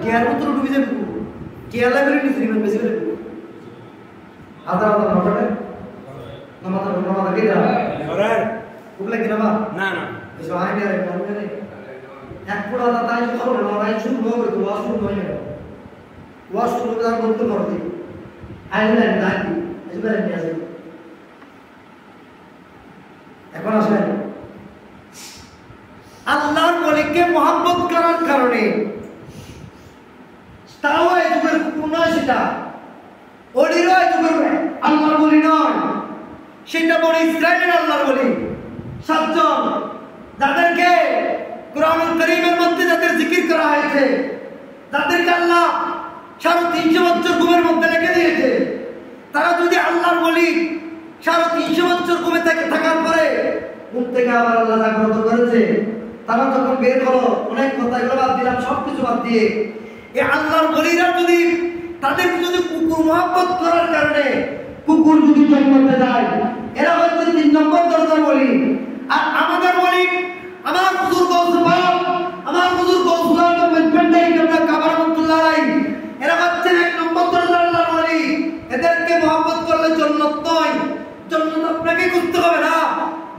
কেয়ার মতো ডুবে যাবে, কেয়ার লাগবে নিজের ইমান বেশি করে আদা নটাতে নামাজ কে দেওয়া ওগুলা কি নামা না না এসব আইনে এক পুরা তাই খবর না শুরু হবে তো ওয়াশ শুরু হয় না, ওয়াশ শুরু করে আর বলতে পারো দিই আইলেন দাঁড়ি এসবেন নিয়ে আসেন। এখন আসেন আল্লাহর ওলিকে মহব্বত করার কারণে, তাও এই যুগের কুকুর নয়, সেটা ওলিরও এই যুগের আল্লাহর ওলি নয়, সেটা বড় ইসরায়েলের আল্লাহর ওলি। 7 জন যাদেরকে কোরআনুল কারীমের মধ্যে যাদের জিকির করা হয়েছে, যাদেরকে আল্লাহ 350 বছর ঘুমের মধ্যে রেখে দিয়েছে, তারা যদি আল্লাহর ওলি 350 বছর ঘুমে থাকার পরে ঘুম থেকে আবার আল্লাহ জাগ্রত করেছে, তারা যখন বের হলো অনেক কথা এগুলো বাদ দিলাম, সবকিছু বাদ দিয়ে এই আল্লাহর ওলিরা যদি তাদের যদি কুকুর মহব্বত করার কারণে কুকুর যদি জন্মতে যায়, এরা হচ্ছে 3 নম্বর দরজার ওলি। আর আমাদের ওলি আমার হুজুর গৌসে পাক, আমার হুজুর গৌসুল আজম মেজবান্ডারি কেবলা কাবা রাহমাতুল্লাহ আলাইহি, এরা হচ্ছে 1 নম্বর দরজার আল্লাহর ওলি। এদেরকে মহব্বত করলে জান্নাত নয়, জান্নাত আপনাকে করতে হবে না,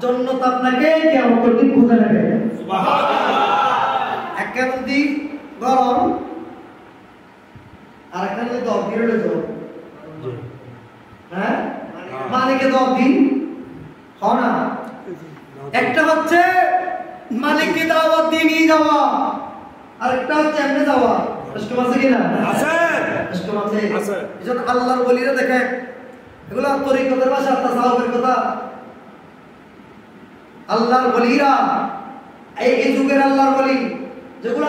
জান্নাত আপনাকে কিয়ামতের দিন খুঁজে নেবে। সুবহানাল্লাহ। একটা নদী গরম আর একটা নদী দব বিরলে যাও, হ্যাঁ মালিকে দব দিন হয় না। একটা হচ্ছে মালিককে দাওয়াত দিয়ে নিয়ে যাওয়া, আর একটা হচ্ছে এমনি যাওয়া। কষ্ট আছে কিনা? আছে, কষ্ট আছে। এজন্য আল্লাহর ওলিরা দেখেন এগুলো তরিকতের ভাষা, তাসাউফের কথা। আল্লাহর ওলিরা এই যুগের আল্লাহর ওলি, যেগুলো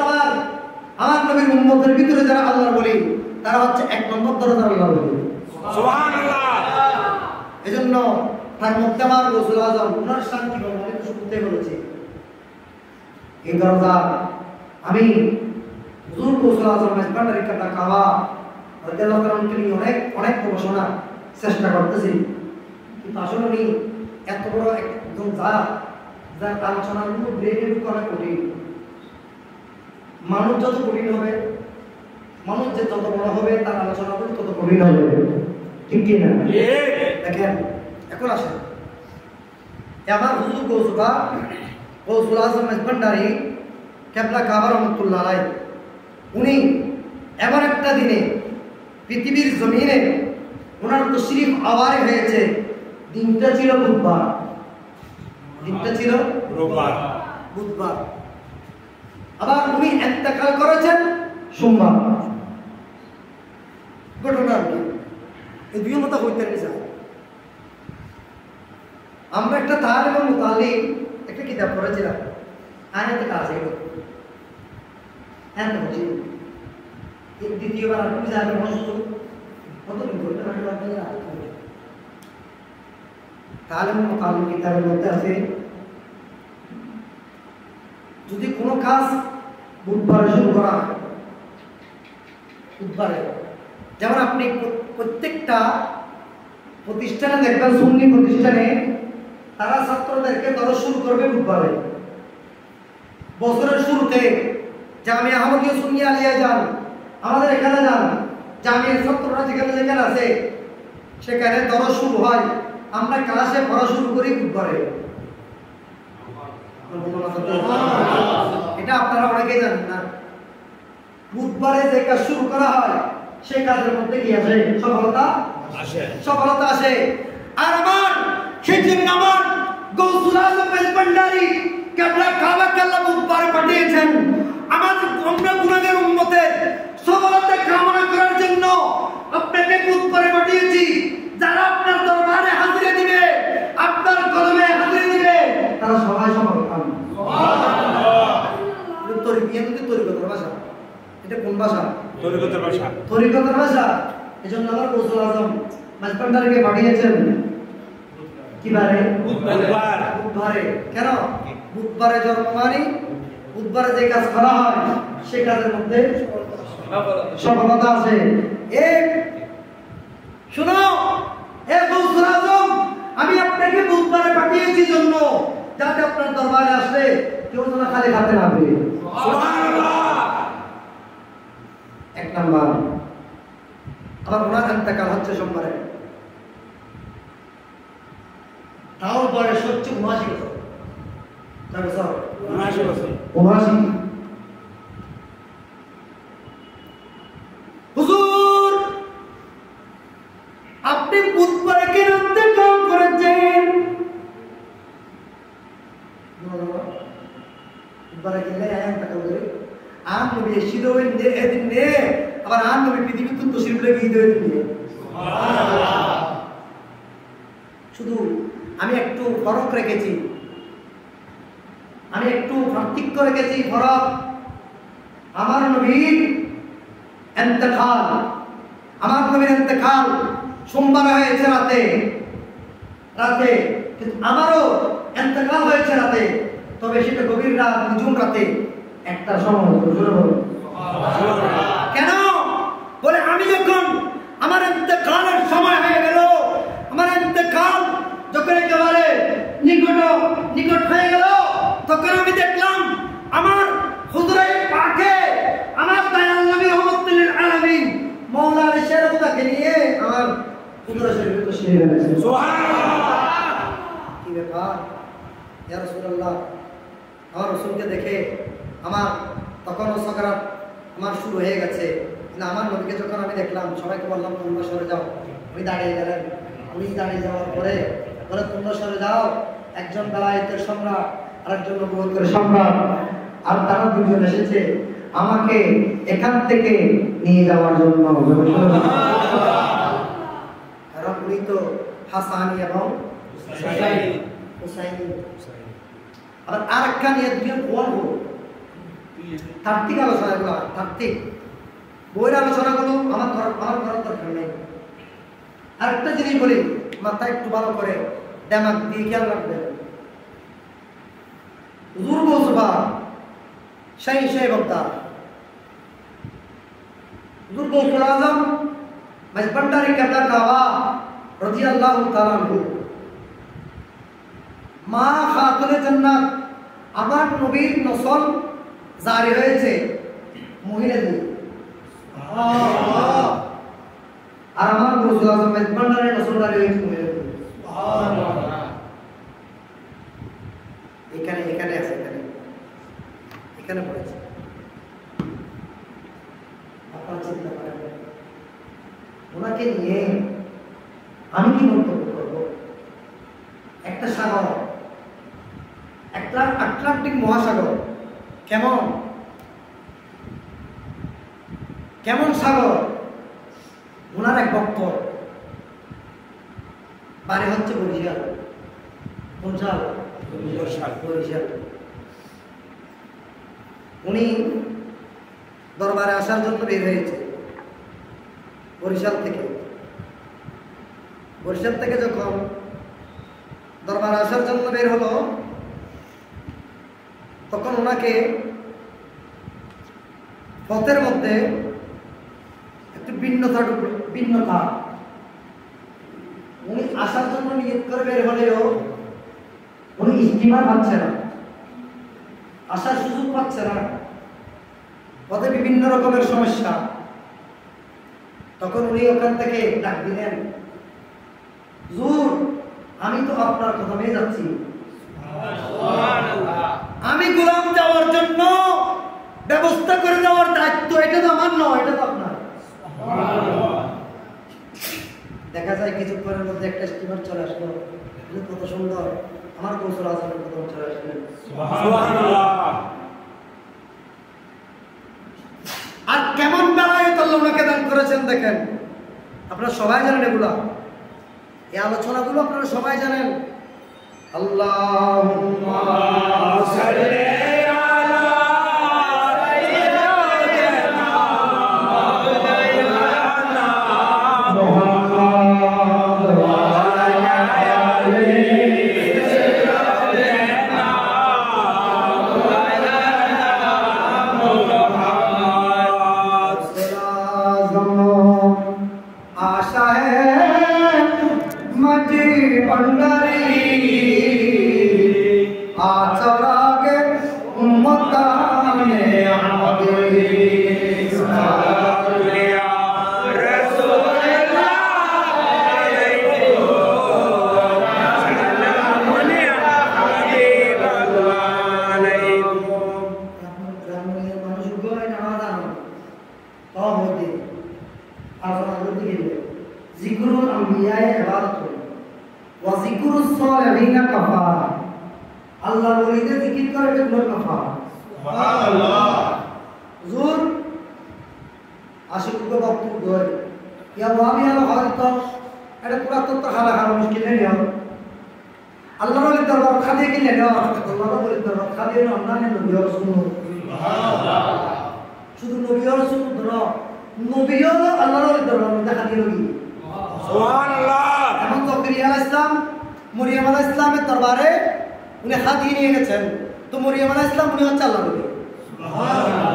আমার নবীর উম্মতের ভিতরে যারা আল্লাহর ওলি, তারা হচ্ছে 1 নম্বর দরজার আল্লাহর ওলি। সুবহানাল্লাহ। এজন্য তার মধ্যে আমার রাসূল আযম ওনার শান্তি বর্ণনা শুনতে বলেছি। এই দরজা আমি হুজুর রাসূল আযম মেজবান্ডারি কেবলা কাবা রাদিয়াল্লাহু তাআলা তিনি অনেক গবেষণা চেষ্টা করতেছি, কিন্তু আসলে উনি এত বড় একজন যার আলোচনাগুলো ব্রেনের করা কঠিন। মানুষ যত কঠিন হবে, মানুষ যে যত বড় হবে, তার আলোচনাগুলো তত কঠিন হবে, ঠিক কি না? দেখেন এখন আসেন আমার হুজুর গৌসুল আজম মেজবান্ডারি কেবলা কাবা রাহমাতুল্লাহ আলাইহি, উনি এমন একটা দিনে পৃথিবীর জমিনে ওনার তশরিফ আওয়ারে হয়েছে। দিনটা ছিল বুধবার, দিনটা ছিল বুধবার, আবার উনি ইন্তেকাল করেছেন সোমবার। ঘটনা কি এই দুই মতো হইতে চাই। আমরা একটা তার এবং মুতাল্লিম একটা কিতাব পড়েছিলাম আয়াতে কাছে হ্যাঁ তো বুঝি দ্বিতীয়বার আর তুমি যাবে মানুষ কতদিন করতে তাহলে কালুন কিতাবের মধ্যে আছে যদি কোনো কাজ বুধবারে শুরু করা হয় বুধবারে, যেমন আপনি প্রত্যেকটা প্রতিষ্ঠানে দেখবেন সুন্নি প্রতিষ্ঠানে তারা ছাত্রদেরকে দরস শুরু করবে বুধবারে। বছরের শুরুতে জামিয়া আহমদিয়া সুন্নি আলিয়া যান, আমাদের এখানে যান, জামিয়ার ছাত্ররা যেখানে যেখানে আছে সেখানে দরস শুরু হয়। আমরা ক্লাসে পড়া শুরু করি বুধবারে। এটা আপনারা অনেকেই জানেন না। বুধবারে যে কাজ শুরু করা হয় সেই কাজের মধ্যে কি আসে? সফলতা আসে, সফলতা আসে। আর আমার সেই জন্য আমার গৌসুল আজম ভান্ডারী কেবলা কাবা কেল্লা বুধবারে পাঠিয়েছেন আমাদের আমরা গুনাহের উম্মতের সফলতা কামনা করার জন্য। আপনাকে বুধবারে পাঠিয়েছি, যারা আপনার দরবারে হাজিরা দিবে, আপনার কলমে হাজিরা দিবে, তারা সবাই সফল পাবে। তরিকতের ভাষা, এটা কোন ভাষা? তরিকতের ভাষা, তরিকতের ভাষা। এই জন্য আমার গৌসুল আজম ভান্ডারীকে পাঠিয়েছেন কিবারে? বুধবারে। কেন? বুধবারে জন্ম মানে বুধবারে যে কাজ করা হয় সেই কাজের মধ্যে সফলতা আছে। শুনো এ গৌসুল আজম, আমি আপনাকে বুধবারে পাঠিয়েছি জন্য যাতে আপনার দরবারে আসলে কেউ যেন খালি হাতে না পেয়ে। এক নাম্বার, আমার ওনার ইন্তেকাল হচ্ছে সোমবারে। তাও বয়স হচ্ছে 79 বছর। 79। হুজুর আপনি বুধবারে কেন ইন্তেকাল করেছেন? বুধবারে গেলে ইন্তেকাল করে আর নবী এসেছিল এদিন নে, আবার আর নবী পৃথিবী তুন তো শিরলে গিয়ে দেবে দিয়ে। শুধু আমি একটু ফরক রেখেছি, আমি একটু পার্থক্য রেখেছি। ফরক আমার নবীর ইন্তেকাল, আমার নবীর ইন্তেকাল সোমবার হয়েছে রাতে রাতে, কিন্তু আমারও ইন্তেকাল হয়েছে রাতে, তবে সেটা গভীর রাত, নিঝুম রাতে, একটা সময়। কেন? বলে আমি যখন আমার ইন্তেকালের সময় হয়ে গেল, আমার ইন্তেকাল যখন একেবারে নিকট হয়ে গেল, তখন আমি দেখলাম আমার হুজুরে পাকে আমার দয়াল নবী রহমাতুল লিল আলামিন মাওলা আলী শেরহুদাকে নিয়ে আমার হুজুরে শরীফে তশরীফ এনেছেন। সুবহানাল্লাহ! কি ব্যাপার ইয়া রাসূলুল্লাহ? আমার রাসূলকে দেখে আমার তখনও সাকরাত আমার শুরু হয়ে গেছে। কিন্তু আমার নবীকে যখন আমি দেখলাম, সবাইকে বললাম তোমরা সরে যাও। উনি দাঁড়িয়ে গেলেন। উনি দাঁড়িয়ে যাওয়ার পরে বলে তোমরা সরে যাও, একজন বেলায়েতের সম্রাট আর একজন নবুয়তের সম্রাট, আর তারা দুজন এসেছে আমাকে এখান থেকে নিয়ে যাওয়ার জন্য। কারণ উনি তো হাসানি এবং হুসাইনি। আবার আর একটা নিয়ে দুজন বলবো তাত্ত্বিক আলোচনাগুলো, তাত্ত্বিক বইয়ের আলোচনাগুলো আমার করার দরকার নেই। আরেকটা জিনিস বলি, মাথা একটু ভালো করে দেমাগ দিয়ে খেয়াল রাখবেন। হুজুর গৌসবা সেই বক্তা হুজুর গৌসুল আজম ভান্ডারী কেবলা কাবা রাদিয়াল্লাহু তাআলা আনহু, মা খাতুনে জান্নাত আমার নবীর নসল জারি হয়েছে মহিলা দিয়ে। আর আমার গৌসুল আজম ভান্ডারীর নসল জারি হয়েছে মহিলা দিয়ে। এখানে আছে, এখানে পড়েছে। আপনারা চিন্তা করেন ওনাকে নিয়ে আমি কি মন্তব্য করব? একটা সাগর, একটা আটলান্টিক মহাসাগর, কেমন সাগর। ওনার এক ভক্ত বাড়ি হচ্ছে বরিশাল, বরিশাল। উনি দরবারে আসার জন্য বের হয়েছে বরিশাল থেকে। বরিশাল থেকে যখন দরবারে আসার জন্য বের হলো, তখন ওনাকে পথের মধ্যে একটু ভিন্নতা, উনি আসার জন্য নিয়ত করে বের হলেও উনি ইস্তিমা পাচ্ছে না, আসার সুযোগ পাচ্ছে না, পথে বিভিন্ন রকমের সমস্যা। তখন উনি ওখান থেকে ডাক দিলেন, হুজুর আমি তো আপনার কথাই যাচ্ছি, আমি গোলাম যাওয়ার জন্য ব্যবস্থা করে দেওয়ার দায়িত্ব এটা তো আমার নয়, এটা তো আপনার। দেখা যায় কিছুক্ষণের মধ্যে একটা স্টিমার চলে আসলো, কত সুন্দর, আমার কৌশল আজমের কথা চলে আসলেন। আর কেমন বেলায় তো ওনাকে দান করেছেন দেখেন। আপনারা সবাই জানেন এগুলা, এই আলোচনাগুলো আপনারা সবাই জানেন। আল্লাহুম্মা সাল্লি আলা সাইয়্যিদিনা মুহাম্মদ ওয়া আলা আলিহি সাইয়্যিদিনা মুহাম্মদ। সালাম आशा है मजी भंडारी आचरागे उम्मताने आगे सलालिया रसूलुल्लाह सलामुनिया हबीबुल्लाह अलैकुम। ग्रामीण মানুষ গয় না জানো তো হইতে আলোচনা করতে গেলে জিকরুল আম্বিয়ায়ে ইবাদাতুন ওয়া জিকরুস সালিহিনা কাফারা, আল্লাহর ওলিদের জিকির করে এটা গুনাহ কাফারা। সুবহানাল্লাহ। হুজুর আশিকুকে বক্তব্য দেয় ইয়া ওয়াবি আল হাদিত এটা পুরা তত্ত্ব খালা খালা মুশকিল নেই। আল্লাহর ওলির দরবার খাদে কিনে নেওয়া, আল্লাহর ওলির দরবার খাদে না না নবী আর রাসূল। সুবহানাল্লাহ। শুধু নবী আর রাসূল ধরো, নবীও আল্লাহর ওলির দরবার মধ্যে খাদে লগি। সুবহানাল্লাহ। এমন জাকারিয়া আলাইহিস সালাম মরিয়ম আলাইহিস সালামের দরবারে উনি খাদি নিয়ে গেছেন, তো মরিয়ম আলাইহিস সালাম উনি হচ্ছে আল্লাহর ওলি। সুবহানাল্লাহ।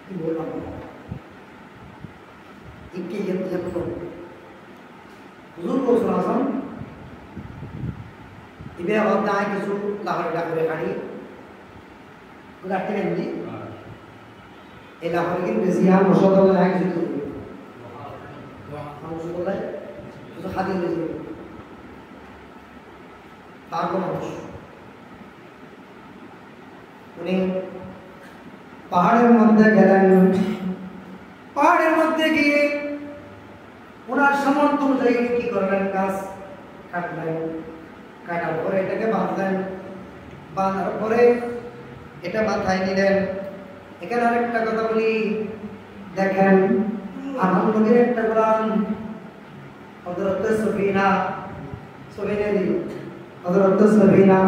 কি বললাম ইনকে ইয়াতযাবু হুজুর কৌশল আজম ইবে আদায় কিছু লাহোর ডাকরে খাড়ি উদারতে নেই এই লাহোর কি বেজিয়া মশাদাল্লাহ এক কিছু মানুষ বলে শুধু খাদি বেজি তার কোন মানুষ উনি পাহাড়ের মধ্যে গেলেন। পাহাড়ের মধ্যে গিয়ে ওনার সামর্থ্য অনুযায়ী কি করলেন, গাছ কাটলেন, কাটার পরে এটাকে বাঁধলেন, বাঁধার পরে এটা মাথায় নিলেন। এখানে আরেকটা কথা বলি, দেখেন আমার নবীর একটা কোরআন হযরত সফিনা হযরত সফিনা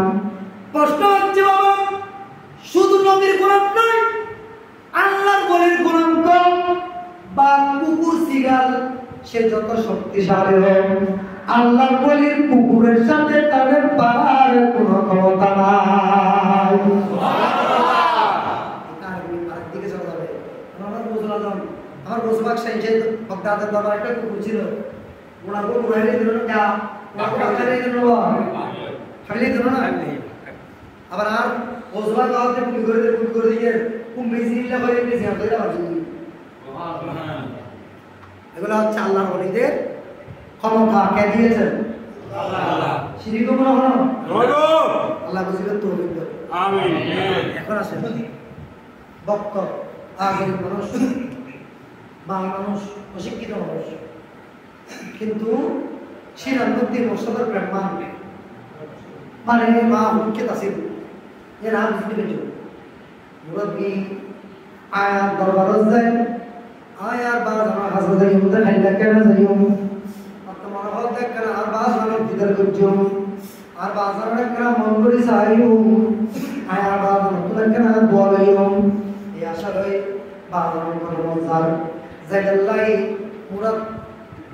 প্রশ্ন হচ্ছে বাবা শুধু নবীর কোরআন নয়, আল্লাহর ওলির কোরআন কম বা কুকুর সিগাল সে যত শক্তিশালী হোক, আল্লাহর ওলির কুকুরের সাথে তাদের পারার কোনো ক্ষমতা নাই। আমার বসবাক সাইজে ভক্তাদের দরবার একটা কুকুর ছিল, ওনার কুকুর হারিয়ে দিল না, হারিয়ে দিল না। আবার আর বসবাক গাওয়াতে পুলি করে দিয়ে কুম্ভি জিল্লা করে বেশি হাতে পারছি। এগুলো হচ্ছে আল্লাহর ওলিদের ক্ষমতা। কে দিয়েছেন? আল্লাহ। শিরিক মনে হলো আল্লাহ বুঝিবেন তো আমিন। এখন আসেন ভক্ত আগের মানুষ বা মানুষ অশিক্ষিত মানুষ, কিন্তু শিরানবর্তী মর্যাদার প্রেম মানে মা হুমকেত আছে এর নাম বুঝতে পেরেছ মুরব্বী আয়ার দরবার যায় আয়ার বাজ আমার হাসা যাই উদা খাইলা কেন যাইও তোমার হল দেখ কেন আর বাজ আমার ভিতর করছো আর বাজারে কেনা মন করি চাইও আর বাজার কেনা দোয়া লইও এই আশা লই বাজার কোনো মজার জায়গায় মুরাদ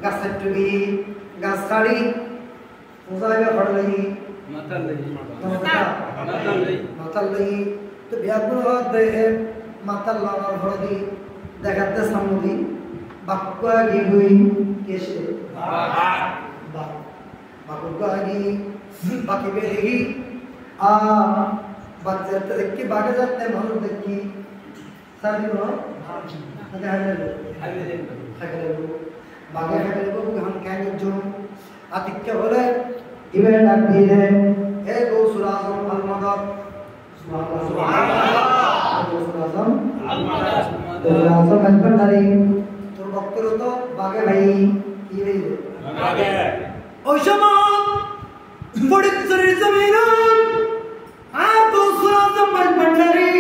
গাছের টুকি গাছ কাটি পূজায় পড়লি মাতাল লই তো বিয়াগুলো দেহে মাতাল লাগার ভরদি দেখাতে সামুদি বাক্কা গিগুই কেসে বাক্কা গি বাকি বেহি আ বাচ্চাতে দেখি বাগে যাতে মানুষ দেখি সারি ন হাগলে বাগে হাগলে গান কানে জন্য আতিক্য বলে ইবে ডাক দিয়ে হে গৌসুল আজম আল মাদাদ সুবহানাল্লাহ গৌসুল আজম আল মাদাদ গৌসুল আজম মেজবানদারি তোর বক্তব্য তো বাগে ভাই কি ভাই বাগে ওই সময় ফরিদপুরের জমিন আর গৌসুল আজম মেজবানদারি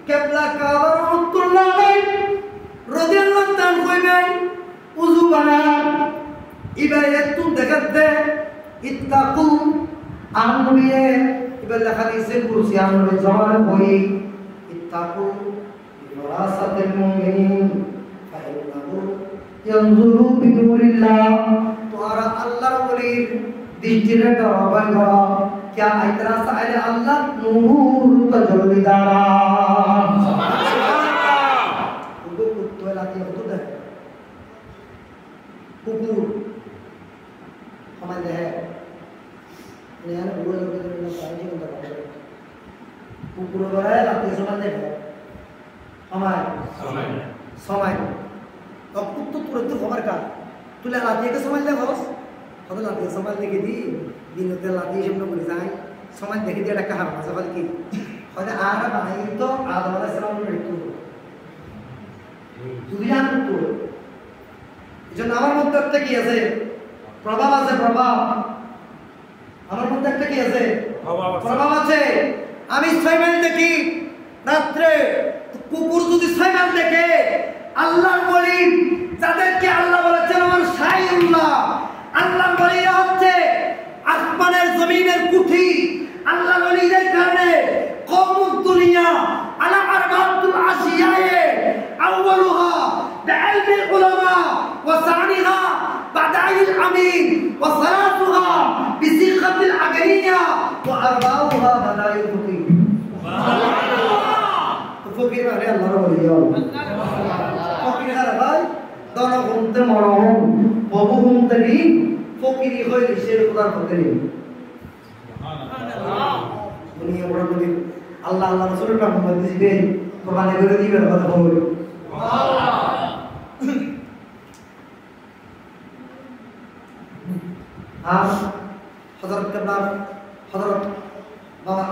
কেবলা কাবা রহমাতুল্লাহ আলাইহি রাদিয়াল্লাহু তাআলা কইবেন উযু বানা ইবাদত দেখাতে ইত্তাকু আমরিয়ে ইবাদত দেখাইছে কুরসি আমরে জওয়ান কই ইত্তাকু ওয়ারাসাতুল মুমিনিন ফাইন্নাহু ইয়ানজুরু বিনুরিল্লাহ তোরা আল্লাহর ওলির দৃষ্টিতে তওবা করো क्या इतना सारे अल्लाह नूर तजल्ली दारा सुभान अल्लाह उनको कुत्ते लाती है खुद कुकुर हमारे है नया बुरा लोग तो ना साइज में बता कुकुर बड़ा है लाती समझ ले समय तो कुत्ते तुरंत खबर का तुले लाती के समझ ले बस खबर लाती समझ ले के दी दिन होते लाती है हम लोग रिजाइन समझ देखी दिया टक्का हम सवाल की और आरा बनाई तो आधा वाला सलाम में रखो दुनिया तो जो नावर मुद्दत की ऐसे प्रभाव আছে প্রভাব আমার মধ্যে একটা কি আছে প্রভাব আছে আমি 6 মাইল দেখি রাতে কুকুর যদি 6 মাইল দেখে আল্লাহর ওলি যাদেরকে আল্লাহ বলেছেন আমার শাইউল্লাহ আল্লাহর ওলিরা হচ্ছে আসমানের জমিনের কুঠি আল্লাহর ওলিদের কারণে কওমুদ দুনিয়া আলা আরবাতুল আশিয়ায়ে আউয়ালুহা বিইলমিল উলামা ওয়া সানিহা বাদাইল আমিন ওয়া সালাতুহা বিসিখাতিল আগরিয়া ওয়া আরবাউহা বাদাইল ফুকি সুবহানাল্লাহ ফকির মানে আল্লাহর ওলি ফকির আর ভাই দনা গুনতে মরহম বহু গুনতে নি ফকিরি হইল শের খোদার ফকিরি সুবহানাল্লাহ দুনিয়া বড় বড় আল্লাহ আল্লাহ রাসূলের রহমত দিবেন কোরবানি করে দিবেন কথা বলুন সুবহানাল্লাহ আর হযরত কাবলা হযরত বাবা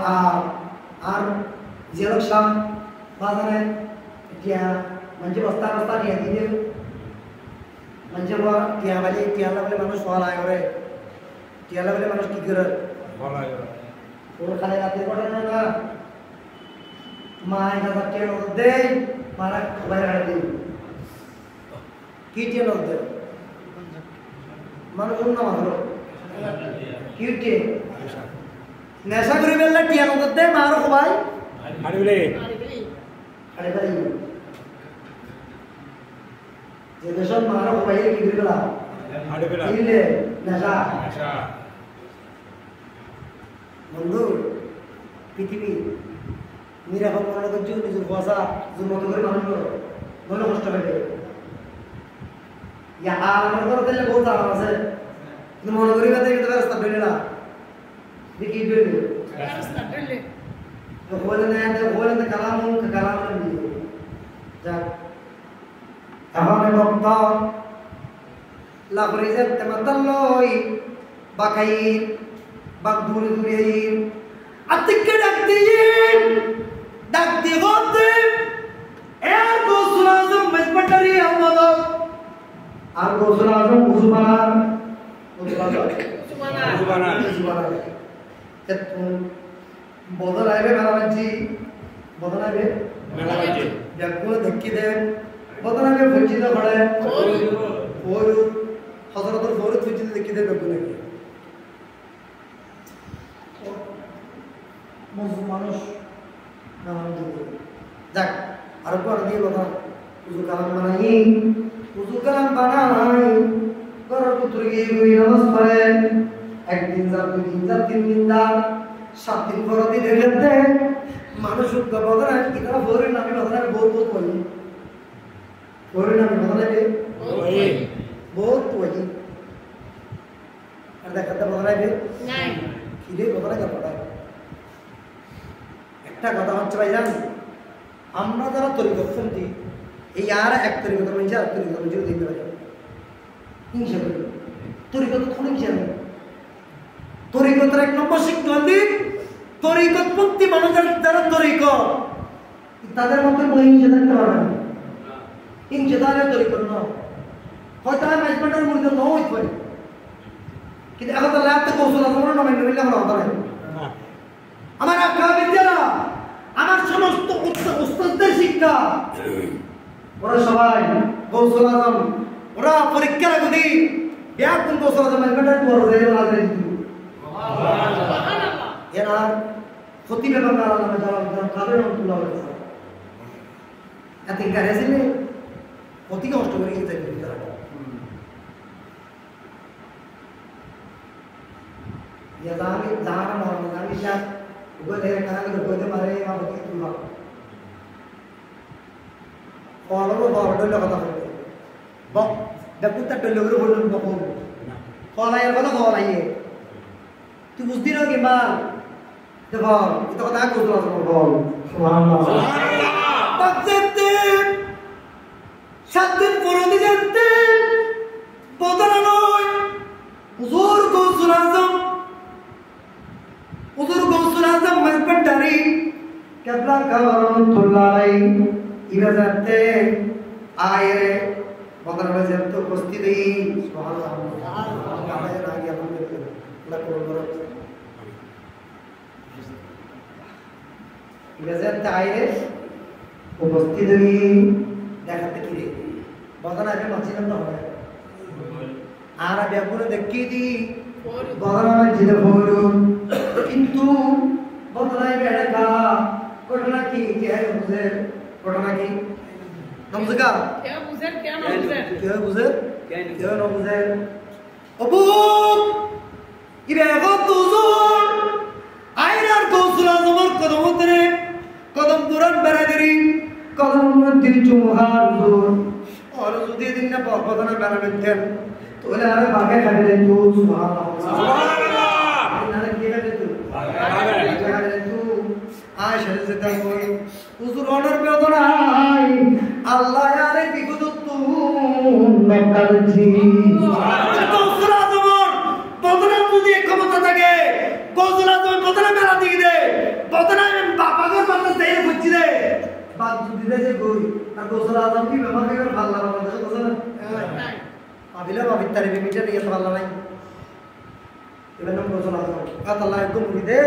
আর জিয়ারত শাহ বাজারে টিয়া মঞ্জে বস্তা বস্তা টিয়া দিয়ে মঞ্জে টিয়া বলে মানুষ ফলায় করে টিয়া বলে মানুষ কি করে ফলায় করে ওর খালি রাতে পড়ে না মায় দাদা টিয়া দে মারা বাইরে হাড়ে দিই কি টিয়া দে মানুষ না মাত্র কি টিয়া নেশা করে বেলা টিয়া দে মারো ভাই হাড়ে বলে হাড়ে ভাই যে দেশন মারো ভাই কি দিলা হাড়ে বেলা ইলে নেশা বন্ধু পৃথিবী নিরাপদ মনে করছো নিজের বসা মত করে মানুষ মনে কষ্ট পেবে আমার করে দিলে বহুত আরাম আছে কিন্তু মনে করি কথা কিন্তু রাস্তা বেড়ে না দেখি বেড়ে রাস্তা বেড়ে তো বলে না কালাম দিয়ে যাক তাহলে বক্ত লাফরিজত তামাতাল্লই বাকাইর বাক দূরে দূরে আতিকে ডাক দিয়ে বলতে এর গৌসুল আজম মেজবান্ডারি আহমদ আর গৌসুল আজম উসমানার বদল আইবে মেলাবাজি ব্যাগগুলো দেখি দেন বদল আইবে ফজিদা পড়ে ওই হযরতুল ফরিদ ফজিদা দেখি দেন ব্যাগগুলো মানুষ যাক আর পর দিয়ে কথা উজু কালাম বানাই ঘরের পুত্র গিয়ে নামাজ পড়েন একদিন যা 2 দিন যা 3 দিন যা 7 দিন পর দিন দেখতে মানুষ উদ্যোগ বদলায় কিনা ভোরের নামে বদলায় বহুত বলি ভোরের নামে বদলায় বহুত বলি আর দেখাতে বদলায় নাই খিদে বদলায় কথা একটা কথা হচ্ছে ভাই জান আমরা যারা তরিকতপন্থী এই আর এক তরিকত রয়েছে আর তরিকত রয়েছে দেখতে পাই হিংসা করি তরিকত কোন হিংসা নেই তরিকতের 1 নম্বর শিক্ষান্তি তরিকতপন্থী মানুষের যারা তরিকত তাদের মধ্যে কোনো হিংসা থাকতে পারবে না হিংসা তাদের তরিকত নয় হয়তো আমি ম্যানেজমেন্টের মধ্যে ন হইতে পারি কিন্তু এখন তো ল্যাবতে কৌশল আছে মনে নয় মিললে আমার হতে পারে আমার আকাবিদ্যারা আমার সমস্ত উস্তাদদের শিক্ষা ওরা সবাই কৌশল আজম ওরা পরীক্ষার আগে একদম কৌশল আজম ম্যানেজমেন্টের বড় হয়ে লাগে এরা খতিবে বাংলা নামে যারা কাদের তুলা হয়েছে এত ইনকার এসেলে অতি কষ্ট করে গিয়ে তারা ya jangan mau nangis ya gue dari kanan gue itu mari mau begitu lah kalau dulu kata bok dapet dulu dulu bok kalau yang kata kalau aja tu mesti lo gimana Depan, itu kata aku tuh langsung subhanallah baksetin satin purodi jantin podaranoi huzur Gausul Azam Mazbandari Kebla Kawarahmatullahi Ibadate Aire Podarana jantu upasthiti subhanallah আমাদের আগে আলহামদুলিল্লাহ কবুল করুন ইবাদত আইরে উপস্থিত হই দেখাতে কি রে বদনা আগে মাছিলাম না হয় আর আগে পুরো দেখি দি বদনা জিলে বলুন কিন্তু বদনায় বেড়া ঘটনা কি কে বুঝে ঘটনা কি নমস্কার কে বুঝে কে না বুঝে অবু ইবে গতুজুর আইরার Gausul Azamর কদমতরে কদম দুরান বেরাদেরি কদম দিল চুমহার হুজুর আর যদি দিন না বদনা বেরাবেন তোলে আরে বাগে খাবে দেন তো সুবহানাল্লাহ সুবহানাল্লাহ না কি হবে তো বাগে তো আয় শরীরে তা কই হুজুর অর্ডার বেদনাই আল্লাহ আরে বিগুদুত নকালজি Gausul Azamর বদনা যদি ক্ষমতা থাকে Gausul Azam বদনা বেরা দিয়ে দে বদনা বাবাগর বাবা দেই বুঝছি রে বাদ দিলে যে গই আর Gausul Azam কি ব্যবহার করে ভালো লাগা বলছে কথা না আবিলা বাবিতারে মিটার নিয়ে ভালো নাই এবার নাম Gausul Azam আল্লাহ একদম মুড়ি দে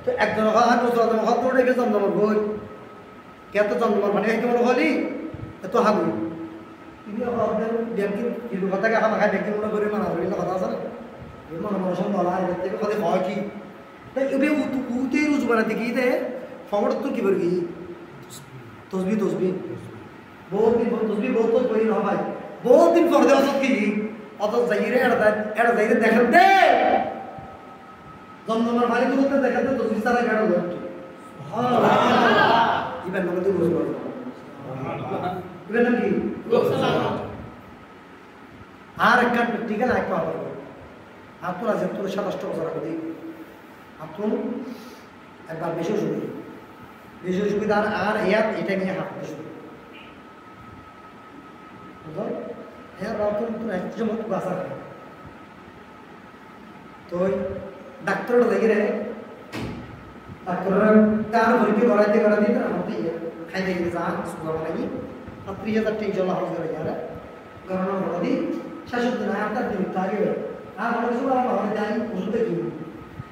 তো একজন Gausul Azam হাত ধরে গেছে জন্মর গই কত জন্মর মানে কি মনে হলি এত হাগুই তিনি আপনাদের ব্যাংকিং কিছু কথা কা খানা খাই ব্যাংকিং মনে করে মানা হইল কথা আছে না এই মনে মনে সব বলা এর থেকে কথা হয় কি তাই এবে উতে রুজ বানাতে কি দে ফরওয়ার্ড তো কি বলবি তসবিহ বহুত দিন তসবিহ বহুত তো কই না ভাই বহুত দিন পর দেওয়া সব কি অত জায়গায় এটা জায়গায় দেখাতে দে জমজমার ভাই তো দেখাতে তসবিহ সারা গেল সুবহানাল্লাহ ইবেন নবী বলছো সুবহানাল্লাহ ইবেন কি আর একটা প্র্যাকটিক্যাল এক পাওয়া যাবে আপনারা যে তোর 27 বছর আগে দিই আপনি একবার বেশি সুবিধা আর এটা নিয়ে হাঁটতে শুরু বুঝলো হ্যাঁ রকম তো একজন বাসা তো ডাক্তারটা দেখে রে ডাক্তাররা তার পরীক্ষা করাইতে আমাদের খাইতে গেলে যা সুগার বানাই আর 30,000 টাকা জল হাউস করে যারা গণনা করে দিই শাসক না আপনার দিন তাকে আর মনে কিছু আমার যাই ওষুধে কি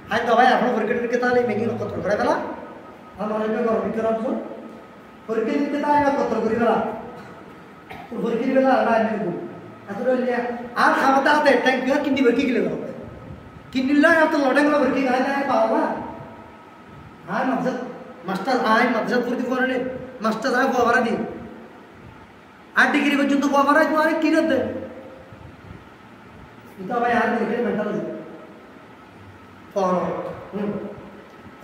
হাই তো ভাই আপনার পরীক্ষা তাহলে মেগি কত করে ফেলা আর মনে করে পরীক্ষা রাখছো পরীক্ষা দিতে তাই না কত করে ফেলা পরীক্ষা দিবে না আর এতটা আর খাওয়াতে হাতে ট্যাঙ্ক কিন্দি পরীক্ষা গেলে কিন্দিলে এত লড়াইগুলো পরীক্ষা গায়ে পাওয়া না আয় মাস্টার আয় মাদ্রাসা পড়তে পারে মাস্টার আয় বাবারা দি আর ডিগ্রি পর্যন্ত বাবারা তোমার কি করতে এটা ভাই আর দেখে মেন্টাল পড়ো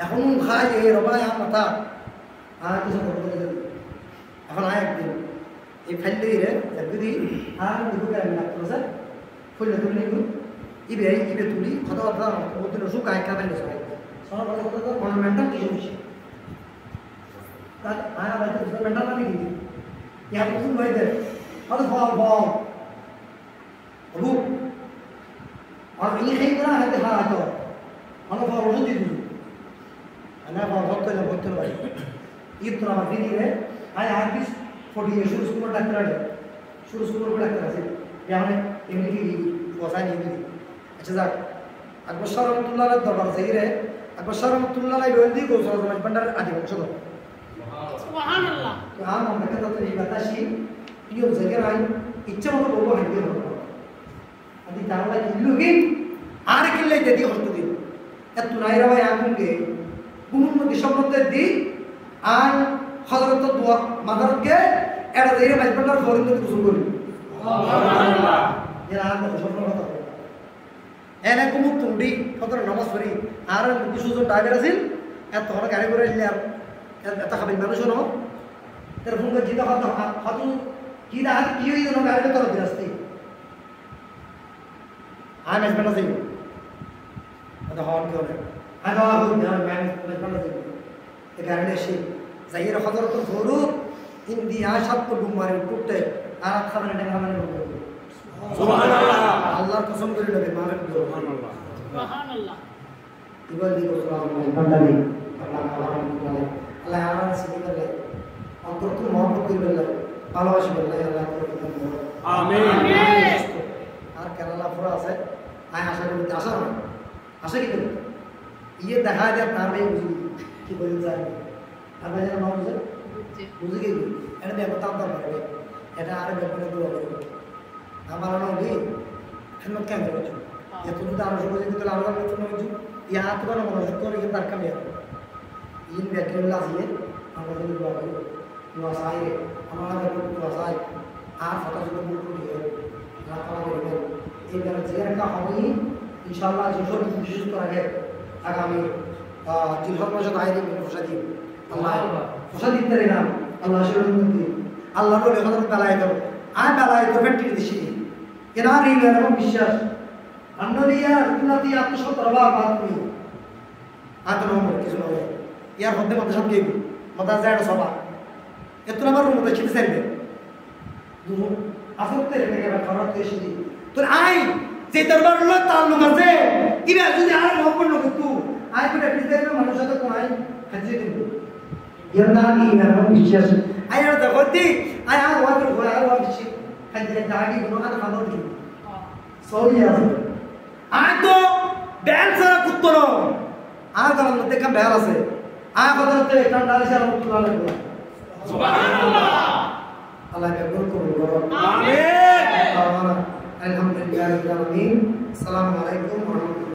এখন খাই এই রবাই আর মাথা আর কিছু করতে এখন আয় একদিন এই ফাইলটা রে যদি আর দেখো কেন লাগতো স্যার ফুললে তুলি ইবে তুলি কথাবার্তা ওদের সুখ আয় কাবেন সবাই সব বড় কথা তো মনুমেন্টাল কিছু বিষয় আয় ভাই তো মেন্টাল মানে কি ইয়া কিছু হয়ে যায় আর বল রূপ আর এই খেলা হাতে হাত ana fa rojo di dulu ana fa hotel bhai itu nama dini re ay habis 40 years shuru school doctor আছে yani এমনি কি পয়সা নিয়ে দিই আচ্ছা যাক আকবর শাহ রহমাতুল্লাহ দরবার জাহিরে আকবর শাহ রহমাতুল্লাহ বলদি গোসল সমাজ ভান্ডার আদি বংশ সুবহানাল্লাহ তো আমরা কথা তো এই বাতাসি ইও জায়গা আই ইচ্ছা মতো বলবো হাঁটিয়ে বলবো আদি তাহলে ইল্লুগিন আর কিল্লে যদি হতো দিন এত নাইরা ভাই আগুনকে কুমুর মধ্যে সম্বন্ধে দি আর হযরত দোয়া মাদারকে এটা দেরে মাইজবান্ডার ফরিন মধ্যে গোসল করি সুবহানাল্লাহ এর আর তো সফল কথা এনে কুমুর তুন্ডি ফতর নামাজ পড়ি আর কিছু জন ড্রাইভার আছিল এত হল গাড়ি করে নিলে আর এত খাবেন মানুষ হলো তার ফোন করে জিতা কথা হাতু কি না কি হই যেন গাড়িতে তর দিরাস্তি আর মাইজবান্ডার যাই ada hon করে ada হই না মাইজবান্ডার যাই এই কারণে সে জাহির হযরত ফরুক ইন্ডিয়া সাত ডুমারে টুটে আর খাবারে টাকা মানে সুবহানাল্লাহ আল্লাহর কসম করে নেবে মারেন সুবহানাল্লাহ সুবহানাল্লাহ ইবাল দি সুবহানাল্লাহ আল্লাহ আমার সিদ্দিকলে অন্তর তো মহব্বত করবে ভালোবাসি বলে আল্লাহ আমিন আর কেরালা পুরো আছে আয় আশা করি আশা কি করবে ইয়ে দেখা যায় তার ভাই কি বলে যায় আর ভাই নাম বুঝে গেলি এটা ব্যাপারটা আপনার পারবে এটা আর ব্যাপারে দোয়া করবে আমার নবী খেদমত কেন করছো এত যদি আরো সবাই যদি আরো করতে না হচ্ছে ইয়া হাত করে মনোযোগ করে কিন্তু তার কামে ইন ব্যাকেল লাগিয়ে আমরা যদি দোয়া করি দোয়া চাই আমার দোয়া চাই আর ফটো যদি মুখ দিয়ে আল্লাহ তাআলা বলবেন এই ব্যাপারে যে একটা হবে ইনশাআল্লাহ যশোর বিশেষ করে আগে আগামী জিলহজ মাসে দায়রে ফসা দিন আল্লাহ ফসা দিতে না আল্লাহ শিরুদ্দি আল্লাহ বলে কথা বেলায় দাও আয় বেলায় তো ফেটি দিছি এরা রিল এরকম বিশ্বাস আন্নরিয়া কুলাতি আত্মসত্তরবা বাদ করি আত নম্বর কিছু নয় ইয়ার মধ্যে মধ্যে সব গেবি মধ্যে যায় সবা এত নম্বর মধ্যে ছিটে যাবে দুনো আসতে রেখে গেলে খরচ এসে দি তোর আয় যে দরবার লোক তার লোক আছে ইরা যদি আর মহব্বত লোক তুই আয় করে পিছনে মানুষ সাথে কোন আয় হাজিয়ে দিব ইয়ার না কি এরকম বিশ্বাস আয় আর দেখো দি আয় আর ওয়াজ করে আর ওয়াজ শিখ হাজিয়ে দাঁড়ি কোনো আর খাবার দিই সরি আছে আয় তো ব্যাল সারা কুত্তর আর কারণ মধ্যে কাম ব্যাল আছে আয় বদলতে ঠান্ডা এসে রহমাতুল্লাহ আলাইহি সুবহানাল্লাহ আল্লাহ কবুল করুন আমিন আলহামদুলিল্লাহ রাব্বিল আলামিন আসসালামু আলাইকুম ওয়া রাহমাতুল্লাহ